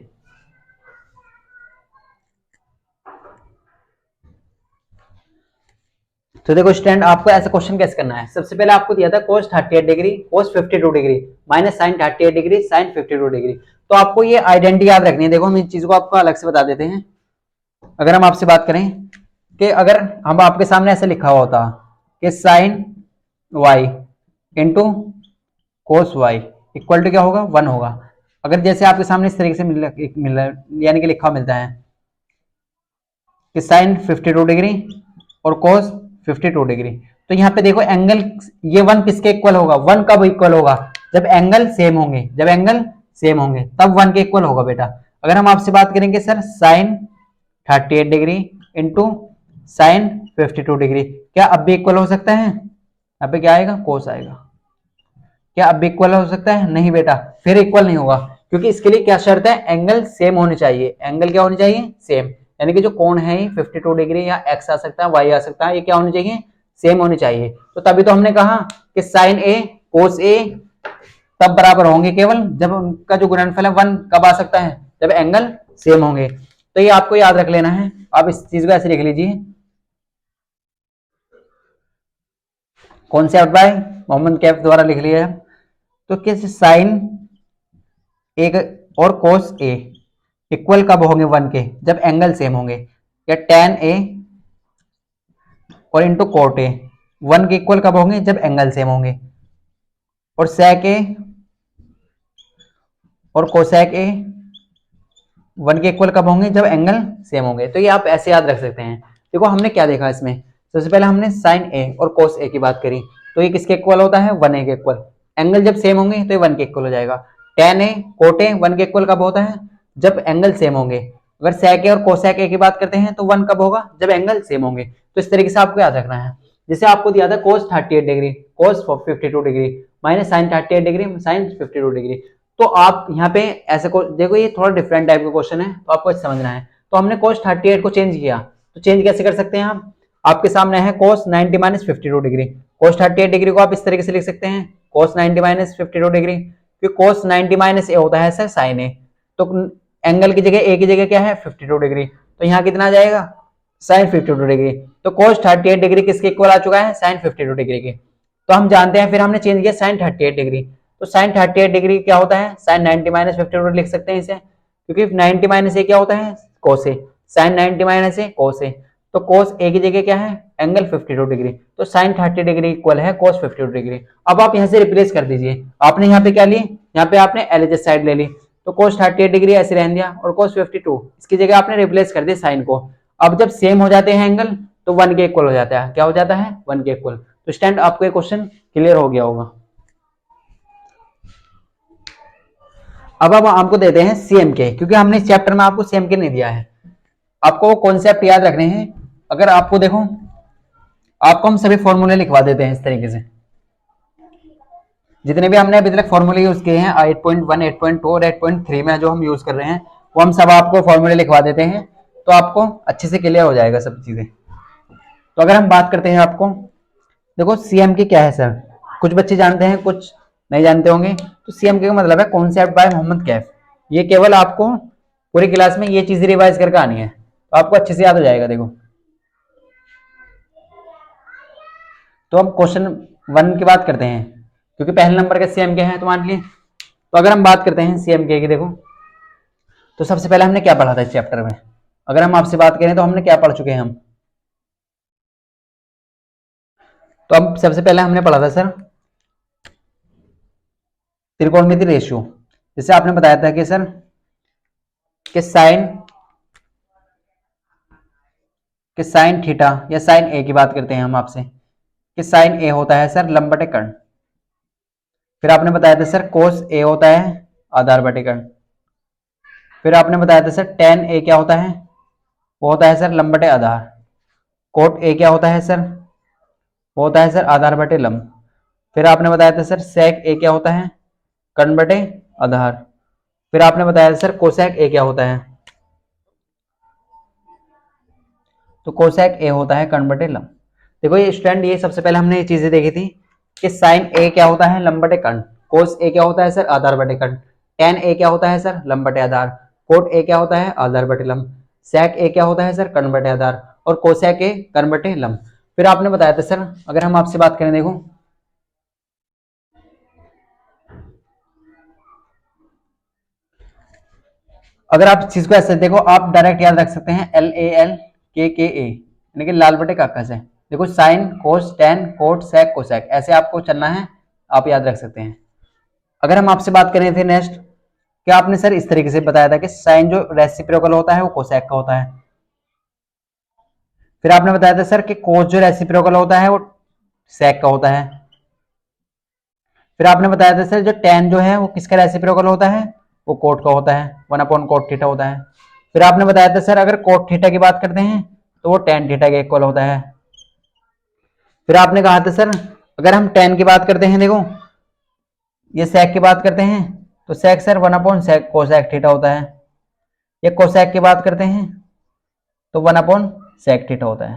तो देखो स्टूडेंट आपको ऐसा क्वेश्चन कैसे करना है। सबसे पहले आपको दिया था cos 38 degree cos 52 degree minus sine 38 degree sine 52 degree. तो आपको ये आइडेंटिटी याद रखनी है। देखो हम इन चीजों को आपको अलग से बता देते हैं। अगर हम आपसे बात करें कि अगर हम आपके सामने ऐसे लिखा हुआ होता कि sine y into cos y equal to क्या होगा? 1 होगा। अगर जैसे आपके सामने इस तरीके से मिल यानी कि लिखा मिलता है कि साइन 52 डिग्री और कोस 52 डिग्री, तो यहाँ पे देखो एंगल ये 1 किसके इक्वल होगा? 1 कब इक्वल होगा? जब एंगल सेम होंगे। जब एंगल सेम होंगे तब 1 के इक्वल होगा बेटा। अगर हम आपसे बात करेंगे sir sine 38 degree into sine 52 degree, क्या अब भी इक्वल हो सकता है? यहाँ पे क्या आएगा? कोस आएगा। क्या अब भी इक्वल हो सकता है? नहीं बेटा, फिर इक्वल नहीं होगा, क्योंकि इसके लिए क्या शर्त है? एंगल सेम होनी चाहिए। एंगल क्या होनी चाहिए? सेम। यानी कि जो कोण है 52 डिग्री या x आ सकता है y आ सकता है, ये क्या होनी चाहिए? सेम होनी चाहिए। तो तभी तो हमने कहा कि साइन ए कोस ए तब बराबर होंगे केवल जब उनका जो गुणनफल है 1 कब आ सकता है? जब एंगल सेम होंगे। तो ये आपको याद रख लेना है। आप इस चीज को ऐसे लिख लीजिए, कॉन्सेप्ट बाय मोहम्मद कैफ द्वारा लिख लिया है। तो किस साइन ए और कोस ए इक्वल कब होंगे? 1 के, जब एंगल सेम होंगे। या टेन ए और इंटू कोट ए 1 के इक्वल कब होंगे? जब एंगल सेम होंगे। और सेक ए और कोसेक ए 1 के इक्वल कब होंगे? जब एंगल सेम होंगे। तो ये आप ऐसे याद रख सकते हैं। देखो हमने क्या देखा इसमें, सबसे पहले हमने साइन ए और कोस ए की बात करी, तो ये किसके इक्वल होता है? 1 ए के इक्वल। एंगल जब सेम होंगे तो ये 1 के इक्वल हो जाएगा। टेन ए कोट ए 1 के इक्वल कब होता है? जब एंगल सेम होंगे। अगर सेक ए और कोसेक ए की बात करते हैं तो 1 कब होगा? जब एंगल सेम होंगे। तो इस तरीके से आपको याद रखना है। जैसे आपको दिया था cos 38 degree cos 52 degree minus sine 38 degree sine 52 degree. तो आप यहाँ पे ऐसे को देखो, ये थोड़ा डिफरेंट टाइप का क्वेश्चन है, तो आपको समझना है। तो हमने cos 38 को चेंज किया, तो चेंज कैसे कर सकते हैं आप? आपके सामने है cos 90 minus 52 degree. cos 38 degree को आप इस तरीके से लिख सकते हैं cos 90 माइनस 52 डिग्री, क्योंकि cos 90 माइनस ए होता है सर साइन ए। तो एंगल की जगह ए की जगह क्या है 52 डिग्री, तो यहाँ कितना आ जाएगा साइन 52 डिग्री। तो cos 38 डिग्री किसके इक्वल आ चुका है साइन 52 डिग्री के। तो हम जानते हैं, फिर हमने चेंज किया साइन 38 डिग्री, तो साइन 38 डिग्री क्या होता है साइन 90 माइनस 52 लिख सकते हैं इसे, क्योंकि 90 माइनस ए क्या होता है cos ए, साइन 90 माइनस ए cos ए, तो cos ए की जगह क्या है एंगल 52 डिग्री, तो साइन 30 डिग्री इक्वल है cos 52 डिग्री। अब आप यहाँ से रिप्लेस कर दीजिए, आपने यहाँ पे क्या ली, यहाँ पे आपने एलएचएस साइड ले ली, तो cos 38 डिग्री ऐसे रहने दिया और cos 52 इसकी जगह आपने रिप्लेस कर दिया साइन को। अब जब सेम हो जाते हैं एंगल तो 1 के इक्वल हो जाता है, क्या हो जाता है 1 के इक्वल। तो स्टैंड आपको ये क्वेश्चन क्लियर हो गया होगा। अब आपको देते हैं सीएम के, क्योंकि हमने इस चैप्टर में आपको सीएम के नहीं दिया है, आपको कॉन्सेप्ट याद रखने हैं। अगर आपको देखो, आपको हम सभी फॉर्मूले लिखवा देते हैं इस तरीके से, जितने भी हमने अभी तक फॉर्मूले यूज किए हैं 8.1, 8.2 और 8.3 में जो हम यूज कर रहे हैं, वो हम सब आपको फॉर्मूले लिखवा देते हैं, तो आपको अच्छे से क्लियर हो जाएगा सब चीजें। तो अगर हम बात करते हैं, आपको देखो सीएम की क्या है सर, कुछ बच्चे जानते हैं कुछ नहीं जानते होंगे। तो सीएम के का मतलब है कॉन्सेप्ट बाय मोहम्मद कैफ। ये केवल आपको पूरी क्लास में ये चीजें रिवाइज करके आनी है, तो आपको अच्छे से याद हो जाएगा। देखो, तो हम क्वेश्चन 1 की बात करते हैं, क्योंकि पहले नंबर के सीएम के हैं तो मान लिए। तो अगर हम बात करते हैं सीएम के की, देखो तो सबसे पहले हमने क्या पढ़ा था इस चैप्टर में, अगर हम आपसे बात करें तो हमने क्या पढ़ चुके हैं हम। तो अब सबसे पहले हमने पढ़ा था सर त्रिकोणमिति रेशियो। जैसे आपने बताया था कि सर कि साइन थीटा या साइन ए की बात करते हैं हम आपसे, कि साइन ए होता है सर लंब बटे कर्ण। फिर आपने बताया था सर कोस ए होता है आधार बटे कर्ण। फिर आपने बताया था सर टेन ए क्या होता है, वो होता है सर लंब बटे आधार। कोट ए क्या होता है सर, वो होता है सर आधार बटे लंब। फिर आपने बताया था सर सेक ए क्या होता है कर्ण बटे आधार। फिर आपने बताया था सर कोसेक ए क्या होता है, तो कोसेक ए होता है कर्ण बटे लंब। देखो ये स्टूडेंट, ये सबसे पहले हमने ये चीजें देखी थी कि साइन ए क्या होता है लंब बटे कर्ण, कोस ए क्या होता है सर आधार बटे कर्ण, टेन ए क्या होता है सर लंब बटे आधार, कोट ए क्या होता है आधार बटे लंब, सेक ए क्या होता है सर कर्ण बटे आधार, और कोसेक ए कर्ण बटे लंब। फिर आपने बताया था सर, अगर हम आपसे बात करें, देखो अगर आप इस चीज को ऐसे देखो, आप डायरेक्ट याद रख सकते हैं LAL KKA, यानी कि लाल बटे काका से। देखो sine cos tan cot sec cosec, ऐसे आपको चलना है, आप याद रख सकते हैं। अगर हम आपसे बात करें थे नेक्स्ट, क्या आपने सर इस तरीके से बताया था कि साइन जो रेसिप्रोकल होता है वो कोसेक का होता है। फिर आपने बताया था सर कि कोस जो रेसिप्रोकल होता है वो सेक का होता है। फिर आपने बताया था सर जो टेन जो है वो किसका रेसिप्रोकल होता है, वो कोट का होता है, 1 कोट थीटा होता है। फिर आपने बताया था सर अगर कोट थीटा की बात करते हैं तो वो टेन थीटा के इक्वल होता है। फिर आपने कहा था सर अगर हम टेन की बात करते हैं, देखो ये सेक की बात करते हैं तो सेक सर 1/सेक कोसेक थीटा होता है। ये कोसेक की बात करते हैं तो 1/सेक थीटा होता है।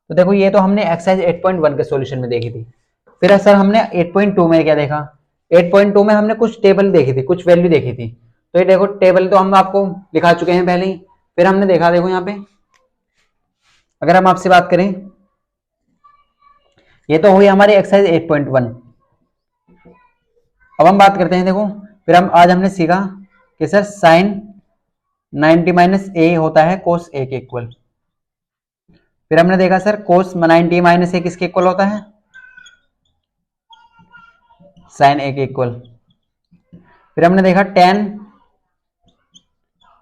तो देखो ये तो हमने एक्सरसाइज 8.1 के सॉल्यूशन में देखी थी। फिर सर हमने 8.2 में क्या देखा, 8.2 में हमने कुछ टेबल देखी थी, कुछ वैल्यू देखी थी। तो ये देखो टेबल तो हम आपको लिखा चुके हैं पहले ही। फिर हमने देखा, देखो यहाँ पे अगर हम आपसे बात करें, ये तो हुई हमारी एक्सरसाइज 8.1। अब हम बात करते हैं, देखो फिर आज हमने सीखा कि सर साइन 90 माइनस ए होता है कोस ए के इक्वल। फिर हमने देखा सर कोस 90 माइनस ए किसके इक्वल होता है, साइन ए के इक्वल। फिर हमने देखा टेन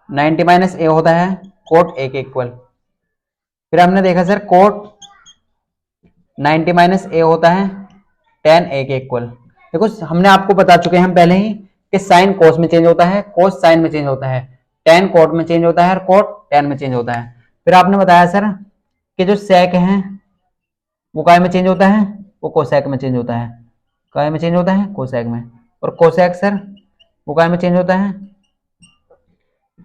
90 माइनस ए होता है कोट ए के इक्वल। फिर हमने देखा सर कोट 90 माइनस ए होता है टेन ए के इक्वल। देखो हमने आपको बता चुके हैं हम पहले ही कि साइन कोस में चेंज होता है, कोस साइन में चेंज होता है, टेन कोट में चेंज होता है और कोट टेन में चेंज होता है। फिर आपने बताया सर कि जो सेक है वो काय में चेंज होता है, वो कोसेक में चेंज होता है, काय में चेंज होता है कोसेक में, और कोसेक सर वो काय में चेंज होता है,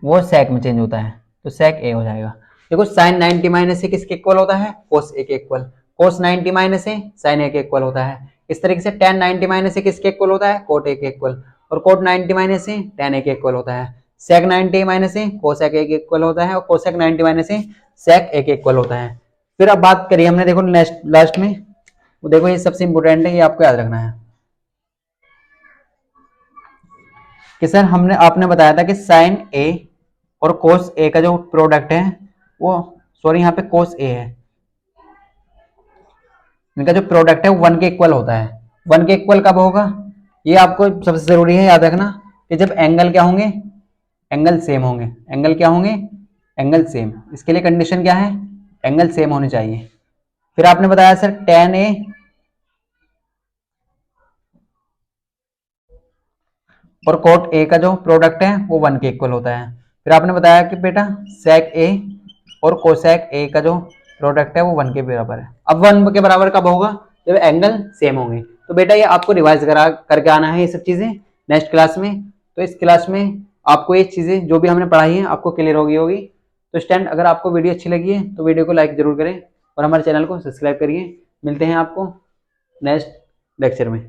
वो सेक में चेंज होता है, तो सेक ए हो जाएगा। देखो साइन 90 माइनस ए किसके इक्वल होता है, कोस ए के इक्वल, कोस 90 माइनस ए साइन ए के इक्वल होता है। इस तरीके से टेन 90 माइनस ए किसके इक्वल होता है, कोट ए के इक्वल, और कोट 90 माइनस ए टेन ए के इक्वल होता है। sec 90 माइनस ए कोसेक ए के इक्वल होता है और कोसेक 90 माइनस ए सेक ए के इक्वल होता है। फिर अब बात करिए हमने, देखो नेक्स्ट लास्ट में, वो देखो ये सबसे इंपॉर्टेंट है, ये आपको याद रखना है कि सर हमने आपने बताया था कि साइन ए और कोस ए का जो प्रोडक्ट है वो, सॉरी यहाँ पे कोस ए है, इनका जो प्रोडक्ट है वो 1 के इक्वल होता है। 1 के इक्वल कब होगा, ये आपको सबसे जरूरी है याद रखना कि जब एंगल क्या होंगे, एंगल सेम होंगे। एंगल क्या होंगे, एंगल सेम। इसके लिए कंडीशन क्या है, एंगल सेम होने चाहिए। फिर आपने बताया सर tan ए और cot ए का जो प्रोडक्ट है वो 1 के इक्वल होता है। फिर आपने बताया कि बेटा sec ए और कोसेक ए का जो प्रोडक्ट है वो 1 के बराबर है। अब 1 के बराबर कब होगा, जब एंगल सेम होंगे। तो बेटा ये आपको रिवाइज करा करके आना है ये सब चीजें नेक्स्ट क्लास में। तो इस क्लास में आपको ये चीजें जो भी हमने पढ़ाई है आपको क्लियर होगी। तो स्टूडेंट, अगर आपको वीडियो अच्छी लगी है तो वीडियो को लाइक जरूर करें और हमारे चैनल को सब्सक्राइब करिए। मिलते हैं आपको नेक्स्ट लेक्चर में।